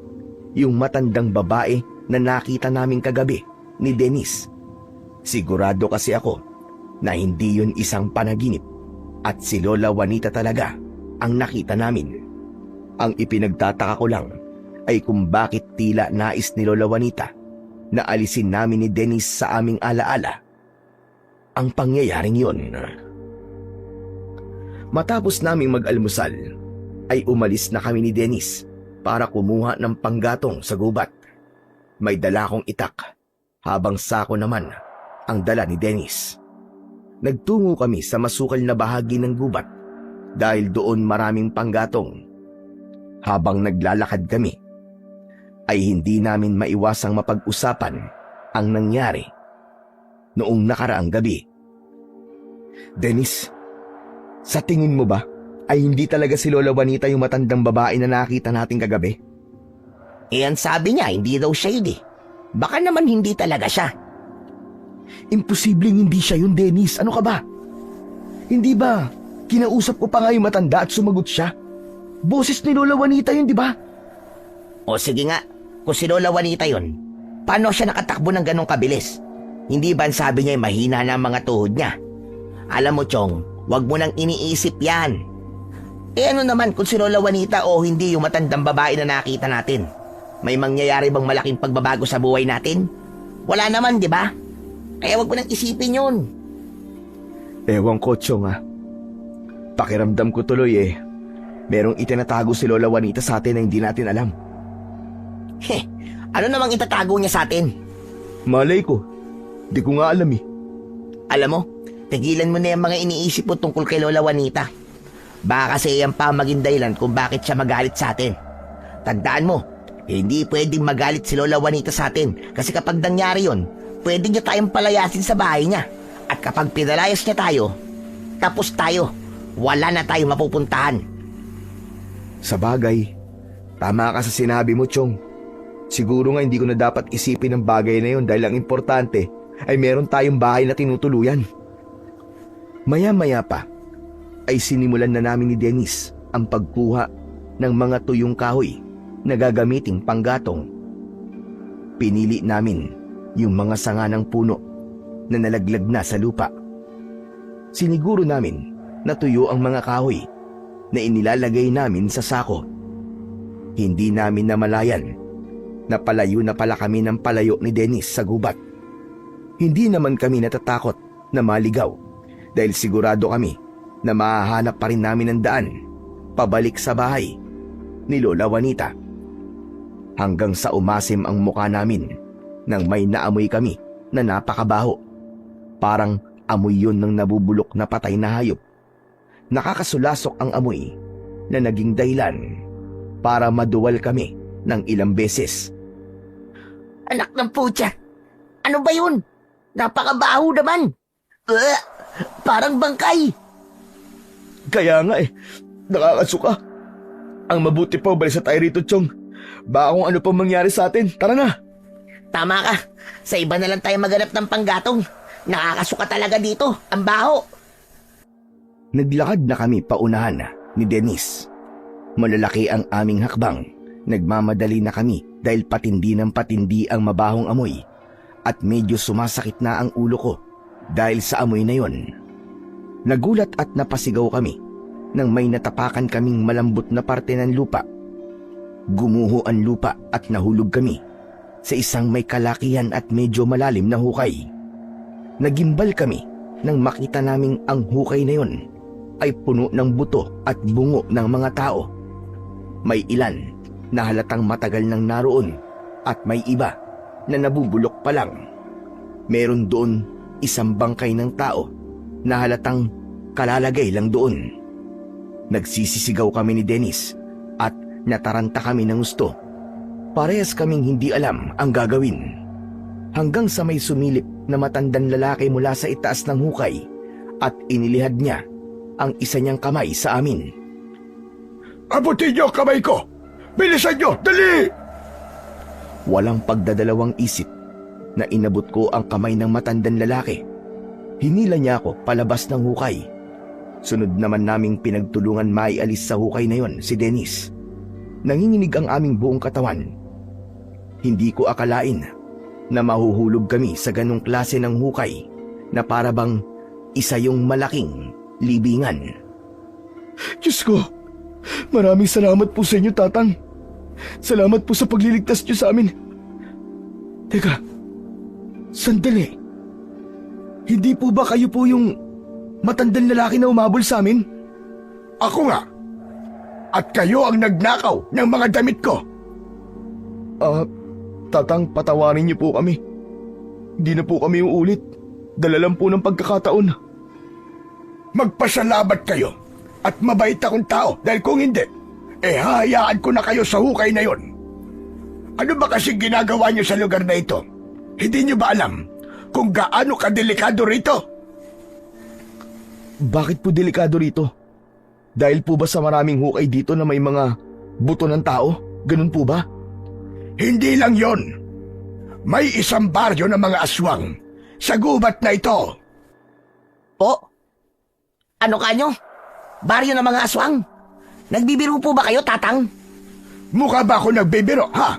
yung matandang babae na nakita namin kagabi ni Dennis. Sigurado kasi ako na hindi yun isang panaginip at si Lola Juanita talaga ang nakita namin. Ang ipinagtataka ko lang ay kung bakit tila nais ni Lola Juanita na alisin namin ni Dennis sa aming alaala ang pangyayaring yun. Matapos naming mag-almusal, ay umalis na kami ni Dennis para kumuha ng panggatong sa gubat. May dala akong itak, habang sako naman ang dala ni Dennis. Nagtungo kami sa masukal na bahagi ng gubat dahil doon maraming panggatong. Habang naglalakad kami, ay hindi namin maiwasang mapag-usapan ang nangyari noong nakaraang gabi. Dennis, sa tingin mo ba ay hindi talaga si Lola Juanita yung matandang babae na nakita natin kagabi? Ang sabi niya, hindi daw siya yun eh. Baka naman hindi talaga siya. Imposibleng hindi siya yun, Dennis. Ano ka ba? Hindi ba kinausap ko pa nga yung matanda at sumagot siya? Boses ni Lola Juanita yun, di ba? O sige nga, kung si Lola Juanita yun, paano siya nakatakbo ng ganong kabilis? Hindi ba ang sabi niya mahina na ang mga tuhod niya? Alam mo, Chong, wag mo nang iniisip yan. Ano naman kung si Lola Juanita o hindi yung matandang babae na nakita natin? May mangyayari bang malaking pagbabago sa buhay natin? Wala naman, di ba? Kaya wag mo nang isipin yun. Ewan ko, Chong ah. Pakiramdam ko tuloy merong itinatago si Lola Juanita sa atin na hindi natin alam. Ano namang itatago niya sa atin? Malay ko. Di ko nga alam eh. Alam mo, tigilan mo na yung mga iniisip mo tungkol kay Lola Juanita. Baka kasi yan pa maging dahilan kung bakit siya magalit sa atin. Tandaan mo, hindi pwedeng magalit si Lola Juanita sa atin kasi kapag nangyari yun, pwede niya tayong palayasin sa bahay niya. At kapag pinalayas niya tayo, tapos tayo. Wala na tayong mapupuntahan. Sa bagay, tama ka sa sinabi mo, Chong. Siguro nga hindi ko na dapat isipin ang bagay na yun dahil ang importante ay meron tayong bahay na tinutuluyan. Maya-maya pa ay sinimulan na namin ni Dennis ang pagkuha ng mga tuyong kahoy na gagamiting panggatong. Pinili namin yung mga sanga ng puno na nalaglag na sa lupa. Siniguro namin na tuyo ang mga kahoy na inilalagay namin sa sako. Hindi namin namalayan na palayo na pala kami ng palayo ni Dennis sa gubat. Hindi naman kami natatakot na maligaw dahil sigurado kami na mahahanap pa rin namin ang daan pabalik sa bahay ni Lola Juanita. Hanggang sa umasim ang mukha namin nang may naamoy kami na napakabaho. Parang amoy yun ng nabubulok na patay na hayop. Nakakasulasok ang amoy na naging dahilan para maduwal kami ng ilang beses. Anak ng putya, ano ba yun? Napakabaho naman. Parang bangkay. Kaya nga nakakasuka. Ang mabuti pa umalis na tayo rito, Chong. Baka kung ano pang mangyari sa atin. Tara na. Tama ka. Sa iba na lang tayo maghanap ng panggatong. Nakakasuka talaga dito. Ang baho. Naglakad na kami paunahan ni Dennis. Malalaki ang aming hakbang. Nagmamadali na kami dahil patindi ng patindi ang mabahong amoy at medyo sumasakit na ang ulo ko dahil sa amoy na yon. Nagulat at napasigaw kami nang may natapakan kaming malambot na parte ng lupa. Gumuho ang lupa at nahulog kami sa isang may kalakihan at medyo malalim na hukay. Nagimbal kami nang makita naming ang hukay na yon ay puno ng buto at bungo ng mga tao. May ilan na halatang matagal nang naroon at may iba na nabubulok pa lang. Meron doon isang bangkay ng tao na halatang kalalagay lang doon. Nagsisisigaw kami ni Dennis at nataranta kami ng gusto. Parehas kaming hindi alam ang gagawin. Hanggang sa may sumilip na matandang lalaki mula sa itaas ng hukay at inilihad niya ang isa niyang kamay sa amin. Abutin niyo ang kamay ko! Bilisan niyo! Dali! Walang pagdadalawang isip na inabot ko ang kamay ng matandang lalaki. Hinila niya ako palabas ng hukay. Sunod naman naming pinagtulungan maialis sa hukay na yon si Dennis. Nanginginig ang aming buong katawan. Hindi ko akalain na mahuhulog kami sa ganong klase ng hukay na para bang isa yung malaking libingan. Diyos ko, maraming salamat po sa inyo, Tatang. Salamat po sa pagliligtas niyo sa amin. Teka, sandali. Hindi po ba kayo po yung matandang lalaki na umabol sa amin? Ako nga! At kayo ang nagnakaw ng mga damit ko! Tatang, patawarin niyo po kami. Hindi na po kami uulit. Dala lang po ng pagkakataon. Magpasalamat kayo at mabait akong tao dahil kung hindi, hahayaan ko na kayo sa hukay na yon. Ano ba kasing ginagawa niyo sa lugar na ito? Hindi niyo ba alam kung gaano kadelikado rito? Bakit po delikado rito? Dahil po ba sa maraming hukay dito na may mga buto ng tao? Ganun po ba? Hindi lang yon. May isang baryo ng mga aswang sa gubat na ito. Po? Ano kanyo? Baryo ng mga aswang? Nagbibiro po ba kayo, Tatang? Mukha ba ako nagbibiro, ha?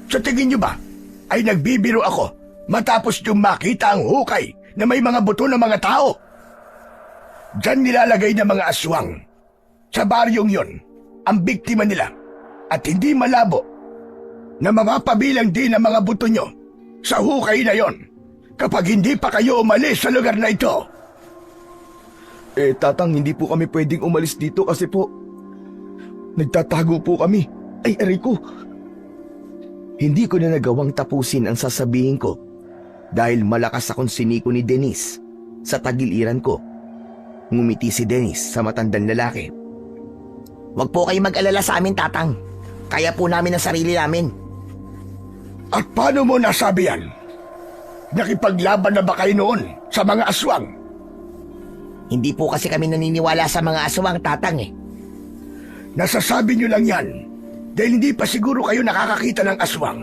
Sa tingin niyo ba ay nagbibiro ako matapos yung makita ang hukay na may mga buto ng mga tao? Diyan nilalagay ng mga aswang. Sa baryong yon, ang biktima nila at hindi malabo na mapapabilang din ang mga buto nyo sa hukay na yon kapag hindi pa kayo umalis sa lugar na ito. Tatang, hindi po kami pwedeng umalis dito kasi po nagtatago po kami. Ay, aray ko. Hindi ko na nagawang tapusin ang sasabihin ko dahil malakas akong siniko ni Dennis sa tagiliran ko. Ngumiti si Dennis sa matandang lalaki. Huwag po kayo mag-alala sa amin, Tatang. Kaya po namin ang sarili namin. At paano mo nasabi yan? Nakipaglaban na ba kayo noon sa mga aswang? Hindi po kasi kami naniniwala sa mga aswang, Tatang eh. Nasasabi nyo lang yan dahil hindi pa siguro kayo nakakakita ng aswang.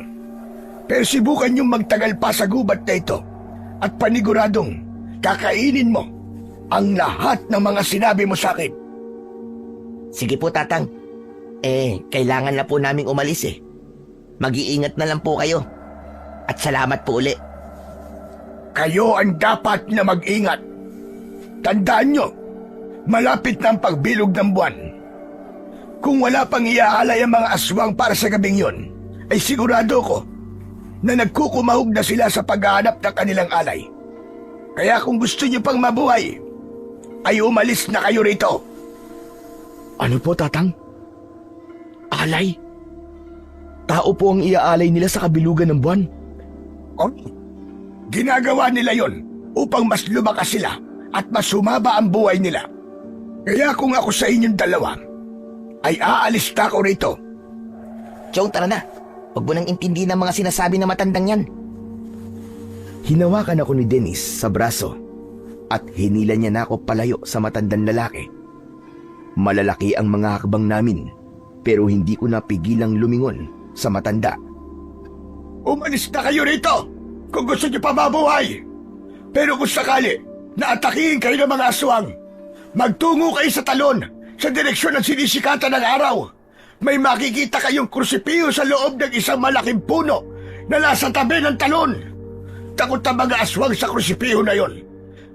Pero subukan nyo magtagal pa sa gubat na ito at paniguradong kakainin mo ang lahat ng mga sinabi mo sa akin. Sige po, Tatang. Kailangan na po naming umalis eh. Mag-iingat na lang po kayo. At salamat po uli. Kayo ang dapat na mag-ingat. Tandaan nyo, malapit na ang pagbilog ng buwan. Kung wala pang iaalay ang mga aswang para sa gabing yon, ay sigurado ko na nagkukumahog na sila sa paghahanap ng kanilang alay. Kaya kung gusto nyo pang mabuhay, ay umalis na kayo rito. Ano po, Tatang? Alay? Tao po ang iaalay nila sa kabilugan ng buwan? Ginagawa nila yon upang mas lumakas sila at mas sumaba ang buhay nila. Kaya kung ako sa inyong dalawa, ay aalis na ako rito. Chong, tara na. Huwag mo nang intindihin ang mga sinasabi ng matandang yan. Hinawakan ako ni Dennis sa braso at hinila niya na ako palayo sa matandang lalaki. Malalaki ang mga hakbang namin pero hindi ko napigilang lumingon sa matanda. Umalis na kayo rito kung gusto niyo pa mabuhay. Pero kung sakali na atakihin kayo ng mga aswang, magtungo kayo sa talon sa direksyon ng sinisikatan ng araw. May makikita kayong krusipiyo sa loob ng isang malaking puno na nasa tabi ng talon. Takot ang mga aswang sa krusipiyo na yon.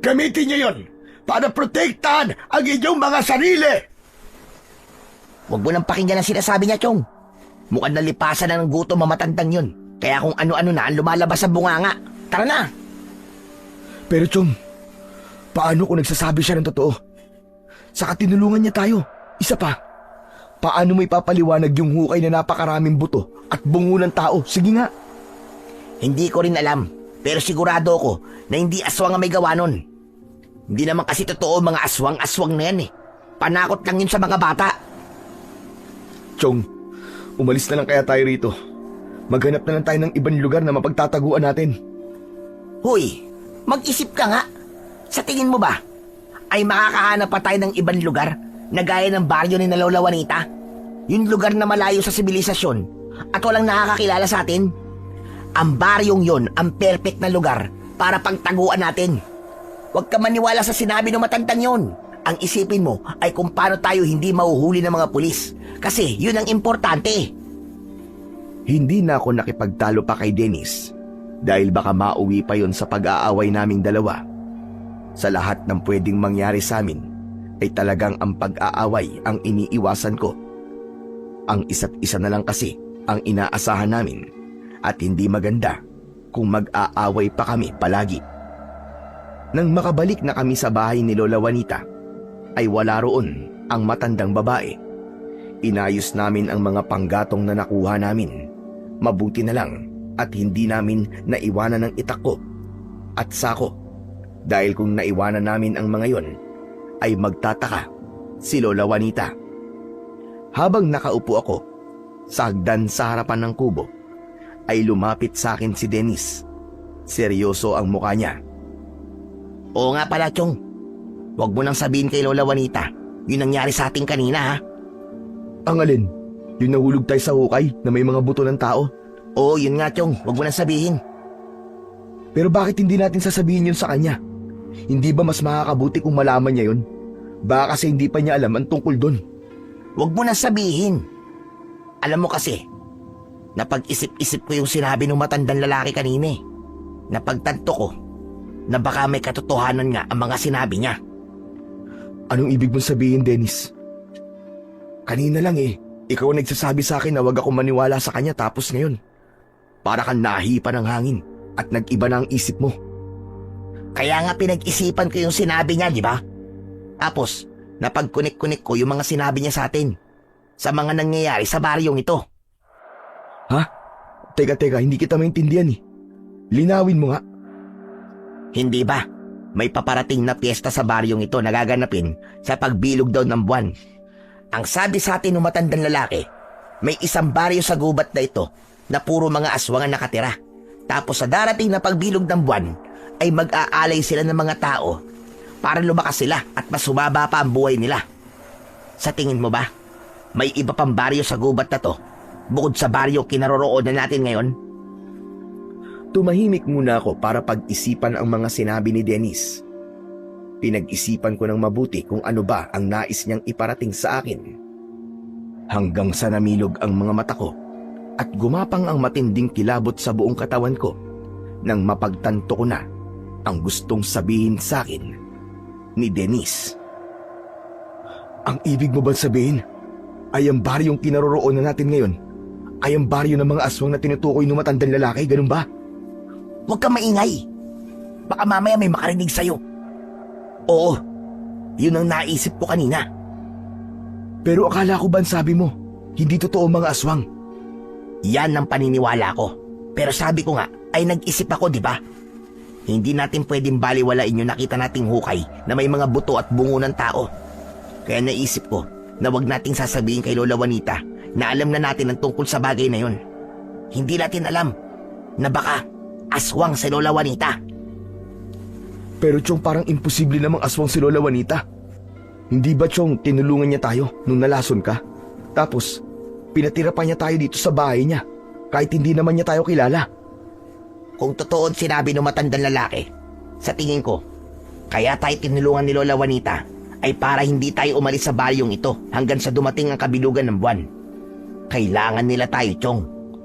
Gamitin niyo yon para protektahan ang inyong mga sarili. Huwag mo nang pakinggan ang sinasabi niya, Chong. Mukhang nalipasan na ng gutom ang matandang yun. Kaya kung ano-ano na ang lumalabas sa bunganga. Tara na! Pero Chong, paano kung nagsasabi siya ng totoo? Saka tinulungan niya tayo. Isa pa, paano mo ipapaliwanag yung hukay na napakaraming buto at bungo ng tao? Sige nga. Hindi ko rin alam. Pero sigurado ko na hindi aswang ang may gawa nun. Hindi naman kasi totoo mga aswang-aswang na yan eh. Panakot lang yun sa mga bata. Chong, umalis na lang kaya tayo rito. Maghanap na lang tayo ng ibang lugar na mapagtataguan natin. Hoy, mag-isip ka nga. Sa tingin mo ba, ay makakahanap pa tayo ng ibang lugar na gaya ng baryo ni Lola Juanita. Yung lugar na malayo sa sibilisasyon at walang nakakakilala sa atin. Ang baryong yon ang perfect na lugar para pagtaguan natin. Huwag ka maniwala sa sinabi ng matandang yon. Ang isipin mo ay kung paano tayo hindi mahuhuli ng mga pulis. Kasi yun ang importante. Hindi na ako nakipagtalo pa kay Dennis dahil baka mauwi pa yon sa pag-aaway naming dalawa. Sa lahat ng pwedeng mangyari sa amin ay talagang ang pag-aaway ang iniiwasan ko. Ang isa't isa na lang kasi ang inaasahan namin at hindi maganda kung mag-aaway pa kami palagi. Nang makabalik na kami sa bahay ni Lola Juanita, ay wala roon ang matandang babae. Inayos namin ang mga panggatong na nakuha namin. Mabuti na lang at hindi namin naiwanan ng itakko at sako. Dahil kung naiwanan namin ang mga yon, ay magtataka si Lola Juanita. Habang nakaupo ako sa hagdan sa harapan ng kubo, ay lumapit sa akin si Dennis. Seryoso ang mukha niya. Oo nga pala, Chong. Huwag mo nang sabihin kay Lola Juanita yun nangyari sa ating kanina, ha? Ang alin? Yung nahulog tayo sa hukay na may mga buto ng tao? Oo, yun nga, Chong. Huwag mo nang sabihin. Pero bakit hindi natin sasabihin yun sa kanya? Hindi ba mas makakabuti kung malaman niya yun? Baka kasi hindi pa niya alam ang tungkol doon. Huwag mo nang sabihin. Alam mo kasi, napag-isip-isip ko yung sinabi ng matandang lalaki kanina eh. Napagtanto ko na baka may katotohanan nga ang mga sinabi niya. Anong ibig mong sabihin, Dennis? Kanina lang ikaw ang nagsasabi sa akin na wag ako maniwala sa kanya tapos ngayon. Para kang nahipa ng hangin at nag-iba na ang isip mo. Kaya nga pinag-isipan ko yung sinabi niya, di ba? Tapos, napagkunik-kunik ko yung mga sinabi niya sa atin. Sa mga nangyayari sa baryong ito. Ha? Teka, hindi kita maintindihan eh. Linawin mo nga. Hindi ba? May paparating na piyesta sa baryong ito na gaganapin sa pagbilog daw ng buwan. Ang sabi sa atin ng matandang lalaki, may isang baryo sa gubat na ito na puro mga aswang ang nakatira. Tapos sa darating na pagbilog ng buwan, ay mag-aalay sila ng mga tao para lumakas sila at mas sumaba pa ang buhay nila. Sa tingin mo ba, may iba pang baryo sa gubat na to bukod sa baryo kinaroroonan natin ngayon? Tumahimik muna ako para pag-isipan ang mga sinabi ni Dennis. Pinag-isipan ko ng mabuti kung ano ba ang nais niyang iparating sa akin. Hanggang sa namilog ang mga mata ko at gumapang ang matinding kilabot sa buong katawan ko nang mapagtanto ko na ang gustong sabihin sa akin ni Dennis. Ang ibig mo ba sabihin ay ang baryong kinaroroonan natin ngayon ay ang baryo ng mga aswang na tinutukoy ng matandang lalaki, ganun ba? Huwag kang maingay. Baka mamaya may makarinig sa'yo. Oo, yun ang naisip ko kanina. Pero akala ko ba sabi mo, hindi totoo mga aswang? Yan ang paniniwala ko. Pero sabi ko nga, ay nag-isip ako, di ba? Hindi natin pwedeng baliwalain yung nakita nating hukay na may mga buto at bungo ng tao. Kaya naisip ko na wag nating sasabihin kay Lola Juanita na alam na natin ang tungkol sa bagay na yun. Hindi natin alam na baka aswang si Lola Juanita. Pero Chong, parang imposible namang aswang si Lola Juanita. Hindi ba Chong, tinulungan niya tayo nung nalason ka? Tapos, pinatira pa niya tayo dito sa bahay niya kahit hindi naman niya tayo kilala. Kung totoo ang sinabi ng matandang lalaki, sa tingin ko, kaya tayo tinulungan ni Lola Juanita ay para hindi tayo umalis sa baryong ito hanggang sa dumating ang kabilugan ng buwan. Kailangan nila tayo, Chong,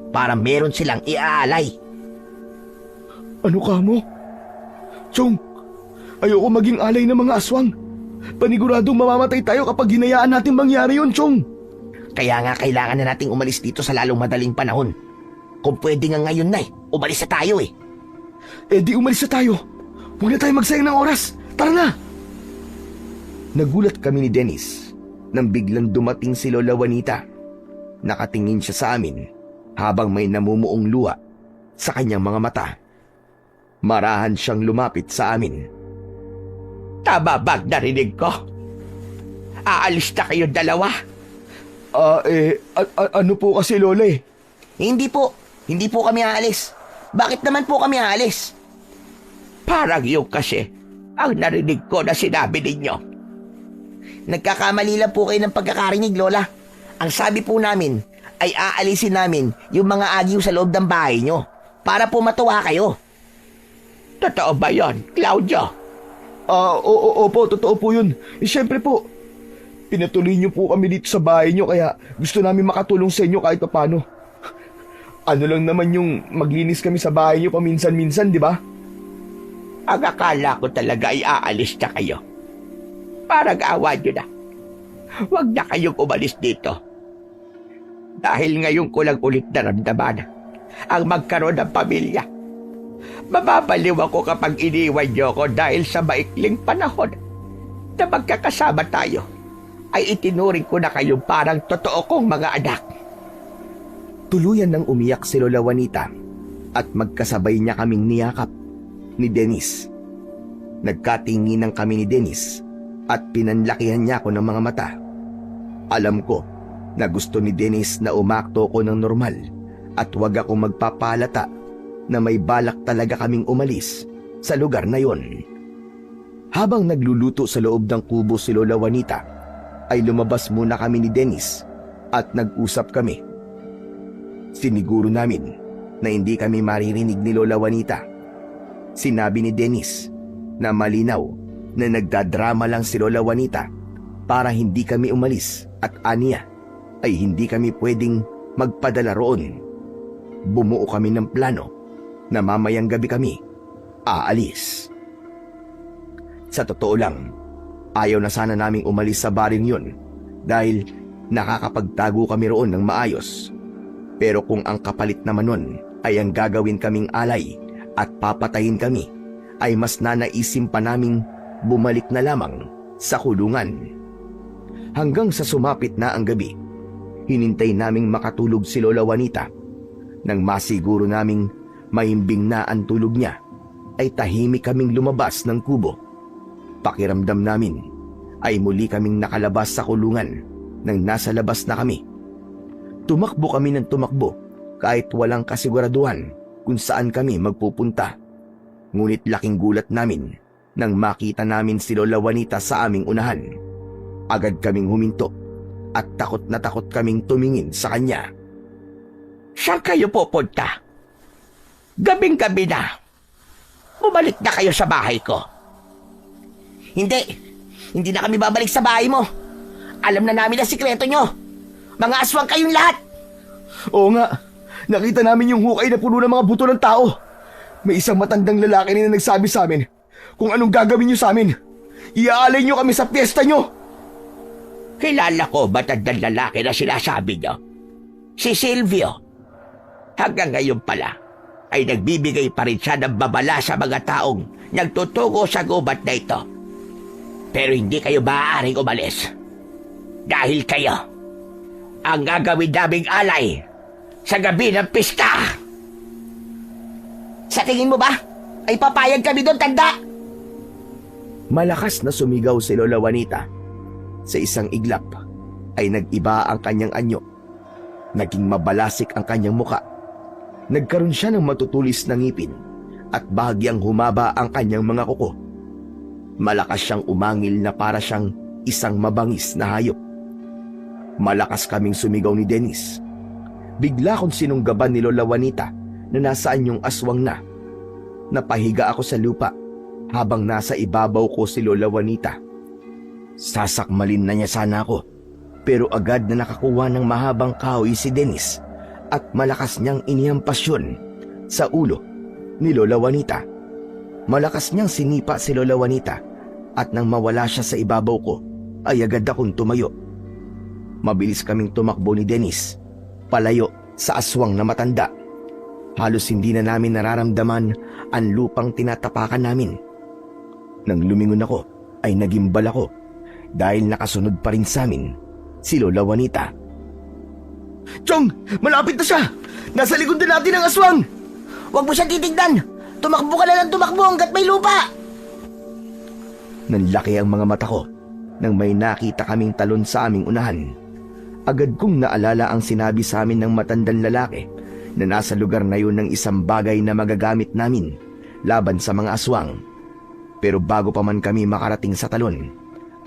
para meron silang iaalay. Ano ka mo? Chong, ayoko maging alay ng mga aswang. Paniguradong mamamatay tayo kapag hinayaan natin mangyari yun, Chong. Kaya nga kailangan na nating umalis dito sa lalong madaling panahon. Kung pwede nga ngayon na umalis na tayo eh. Eh di umalis na tayo. Huwag na tayo magsayang ng oras. Tara na! Nagulat kami ni Dennis nang biglang dumating si Lola Juanita. Nakatingin siya sa amin habang may namumuong luha sa kanyang mga mata. Marahan siyang lumapit sa amin. Tama bang narinig ko? Aalis na kayo dalawa? Ano po kasi, Lola eh? Hindi po kami aalis. Bakit naman po kami aalis? Parang yung kasi, ang narinig ko na sinabi ninyo. Nagkakamali lang po kayo ng pagkakarinig, Lola. Ang sabi po namin ay aalisin namin yung mga agiw sa loob ng bahay nyo para po matuwa kayo. Totoo ba yon, Claudio? Opo, totoo po yun. Siyempre po, pinatuloy niyo po kami dito sa bahay niyo kaya gusto namin makatulong sa inyo kahit paano. Ano lang naman yung maglinis kami sa bahay niyo paminsan-minsan, di ba? Ang akala ko talaga ay aalis na kayo. Parang awa nyo na. Huwag na kayong umalis dito. Dahil ngayon ko lang ulit naramdaman ang magkaroon ng pamilya. Mababaliw ako kapag iniwan niyo ko dahil sa maikling panahon na magkakasama tayo ay itinuring ko na kayong parang totoo kong mga anak. Tuluyan nang umiyak si Lola Juanita at magkasabay niya kaming niyakap ni Dennis. Nagkatinginan kami ni Dennis at pinanlakihan niya ako ng mga mata. Alam ko na gusto ni Dennis na umakto ko ng normal at wag akong magpapalata na may balak talaga kaming umalis sa lugar na yon. Habang nagluluto sa loob ng kubo si Lola Juanita, ay lumabas muna kami ni Dennis at nag-usap kami. Siniguro namin na hindi kami maririnig ni Lola Juanita. Sinabi ni Dennis na malinaw na nagdadrama lang si Lola Juanita para hindi kami umalis at aniya ay hindi kami pwedeng magpadala roon. Bumuo kami ng plano na mamayang gabi kami aalis. Sa totoo lang, ayaw na sana naming umalis sa baring yun dahil nakakapagtago kami roon ng maayos. Pero kung ang kapalit naman nun ay ang gagawin kaming alay at papatayin kami, ay mas nanaisim pa naming bumalik na lamang sa kulungan. Hanggang sa sumapit na ang gabi, hinintay naming makatulog si Lola Juanita. Nang masiguro naming mahimbing na ang tulog niya, ay tahimik kaming lumabas ng kubo. Pakiramdam namin ay muli kaming nakalabas sa kulungan nang nasa labas na kami. Tumakbo kami ng tumakbo kahit walang kasiguraduhan kung saan kami magpupunta. Ngunit laking gulat namin nang makita namin si Lola Juanita sa aming unahan. Agad kaming huminto at takot na takot kaming tumingin sa kanya. Saan kayo pupunta? Gabing-gabi na. Bumalik na kayo sa bahay ko. Hindi na kami babalik sa bahay mo. Alam na namin ang sikreto nyo. Mga aswang kayong lahat. Oo nga, nakita namin yung hukay na puno ng mga buto ng tao. May isang matandang lalaki na nagsabi sa amin kung anong gagawin nyo sa amin. Iaalay nyo kami sa piyesta nyo. Kilala ko matandang lalaki na sinasabi nyo. Si Silvio. Hanggang ngayon pala ay nagbibigay pa rin siya ng babala sa mga taong nagtutugo sa gubat na ito. Pero hindi kayo maaaring umalis. Dahil kayo ang gagawin naming alay sa gabi ng pista. Sa tingin mo ba ay papayag kami doon, tanda? Malakas na sumigaw si Lola Juanita. Sa isang iglap ay nag-iba ang kanyang anyo. Naging mabalasik ang kanyang muka. Nagkaroon siya ng matutulis na ngipin at bahagyang humaba ang kanyang mga kuko. Malakas siyang umangil na para siyang isang mabangis na hayop. Malakas kaming sumigaw ni Dennis. Bigla kong sinunggaban ni Lola Juanita na nasaan yung aswang na. Napahiga ako sa lupa habang nasa ibabaw ko si Lola Juanita. Sasakmalin na niya sana ako, pero agad na nakakuha ng mahabang kahoy si Dennis at malakas niyang inihampas yun sa ulo ni Lola Juanita. Malakas niyang sinipa si Lola Juanita at nang mawala siya sa ibabaw ko ay agad akong tumayo. Mabilis kaming tumakbo ni Dennis palayo sa aswang na matanda. Halos hindi na namin nararamdaman ang lupang tinatapakan namin. Nang lumingon ako ay nagimbal ako dahil nakasunod pa rin sa amin si Lola Juanita. Chong, malapit na siya! Nasa likod na natin ang aswang! Huwag mo siyang titignan! Tumakbo ka na lang tumakbo hanggat may lupa! Nanlaki ang mga mata ko nang may nakita kaming talon sa aming unahan. Agad kong naalala ang sinabi sa amin ng matandang lalaki na nasa lugar na yun ng isang bagay na magagamit namin laban sa mga aswang. Pero bago pa man kami makarating sa talon,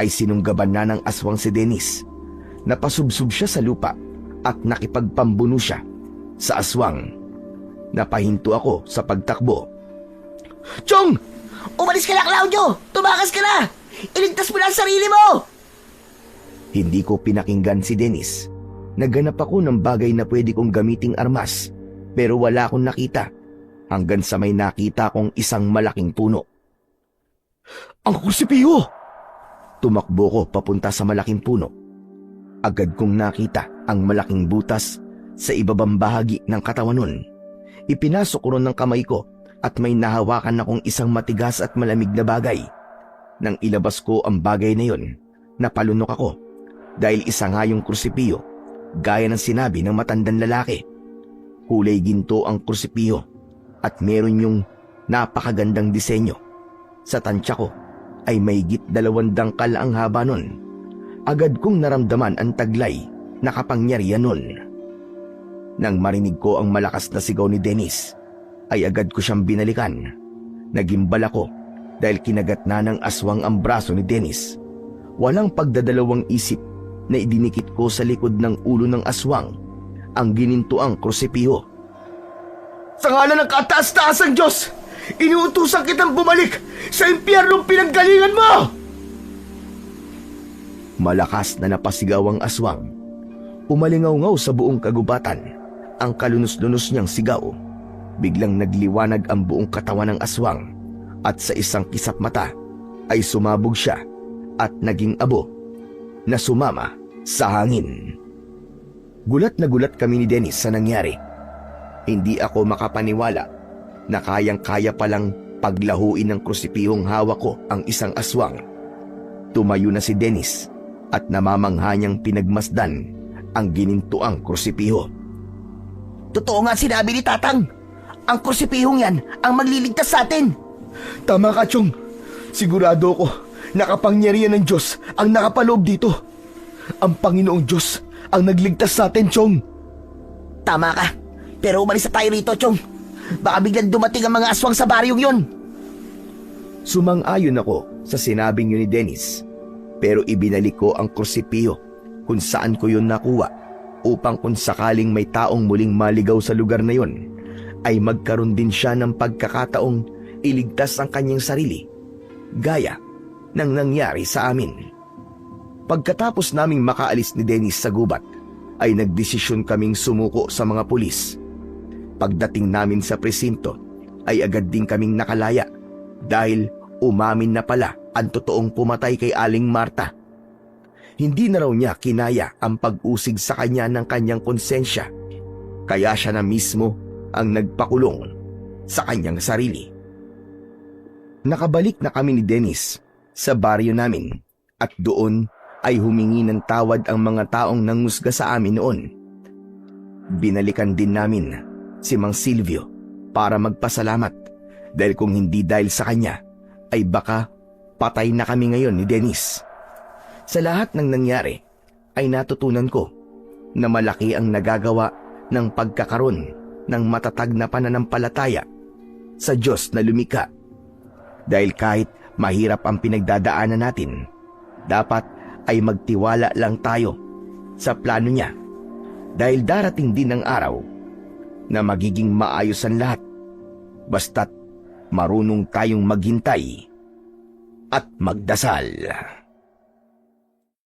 ay sinunggaban na ng aswang si Dennis. Napasubsob siya sa lupa at nakipagpambuno siya sa aswang. Napahinto ako sa pagtakbo. Chong! Umalis ka na, Claudio! Tumakas ka na! Iligtas mo na ang sarili mo! Hindi ko pinakinggan si Dennis. Naghanap ako ng bagay na pwede kong gamiting armas, pero wala akong nakita hanggang sa may nakita kong isang malaking puno. Ang kursipiyo! Tumakbo ko papunta sa malaking puno. Agad kong nakita ang malaking butas sa ibabang bahagi ng katawan nun. Ipinasok ko ron ng kamay ko at may nahawakan akong isang matigas at malamig na bagay. Nang ilabas ko ang bagay na yon, napalunok ako dahil isa nga yung kursipiyo, gaya ng sinabi ng matandang lalaki. Kulay ginto ang kursipiyo at meron yung napakagandang disenyo. Sa tansya ko ay mahigit 2 dangkal ang haba nun. Agad kong naramdaman ang taglay na kapangyarihan nun. Nang marinig ko ang malakas na sigaw ni Dennis, ay agad ko siyang binalikan. Nagimbal ako dahil kinagat na ng aswang ang braso ni Dennis. Walang pagdadalawang isip na idinikit ko sa likod ng ulo ng aswang ang ginintuang krusipiho. Sa ngalan ng kataas-taasang Diyos, inuutusan kitang bumalik sa impyernong pinanggalingan mo! Malakas na napasigaw ang aswang. Umalingaw-ngaw sa buong kagubatan ang kalunos-lunos niyang sigaw. Biglang nagliwanag ang buong katawan ng aswang at sa isang kisap mata ay sumabog siya at naging abo na sumama sa hangin. Gulat na gulat kami ni Dennis sa nangyari. Hindi ako makapaniwala na kayang-kaya palang paglahuin ng krusipihong hawak ko ang isang aswang. Tumayo na si Dennis at namamangha niyang pinagmasdan ang ginintuang krusipiho. Totoo nga sinabi ni Tatang. Ang kursipihong yan ang magliligtas sa atin. Tama ka, Chong. Sigurado ko, nakapangyarihan ng Diyos ang nakapaloob dito. Ang Panginoong Diyos ang nagligtas sa atin, Chong. Tama ka. Pero umalis na tayo rito, Chong. Baka biglang dumating ang mga aswang sa baryong yun. Sumang-ayon ako sa sinabing yun ni Dennis. Pero ibinalik ko ang kursipiyo kung saan ko yun nakuha upang kung sakaling may taong muling maligaw sa lugar na yun, ay magkaroon din siya ng pagkakataong iligtas ang kanyang sarili, gaya ng nangyari sa amin. Pagkatapos naming makaalis ni Dennis sa gubat, ay nagdesisyon kaming sumuko sa mga pulis. Pagdating namin sa presinto, ay agad din kaming nakalaya dahil umamin na pala ang totoong pumatay kay Aling Marta. Hindi na raw niya kinaya ang pag-usig sa kanya ng kanyang konsensya, kaya siya na mismo ang nagpakulong sa kanyang sarili. Nakabalik na kami ni Dennis sa baryo namin at doon ay humingi ng tawad ang mga taong nangusga sa amin noon. Binalikan din namin si Mang Silvio para magpasalamat dahil kung hindi dahil sa kanya ay baka patay na kami ngayon ni Dennis. Sa lahat ng nangyari ay natutunan ko na malaki ang nagagawa ng pagkakaroon ng matatag na pananampalataya sa Diyos na lumikha. Dahil kahit mahirap ang pinagdadaanan natin, dapat ay magtiwala lang tayo sa plano niya. Dahil darating din ang araw na magiging maayos ang lahat, basta't marunong tayong maghintay at magdasal.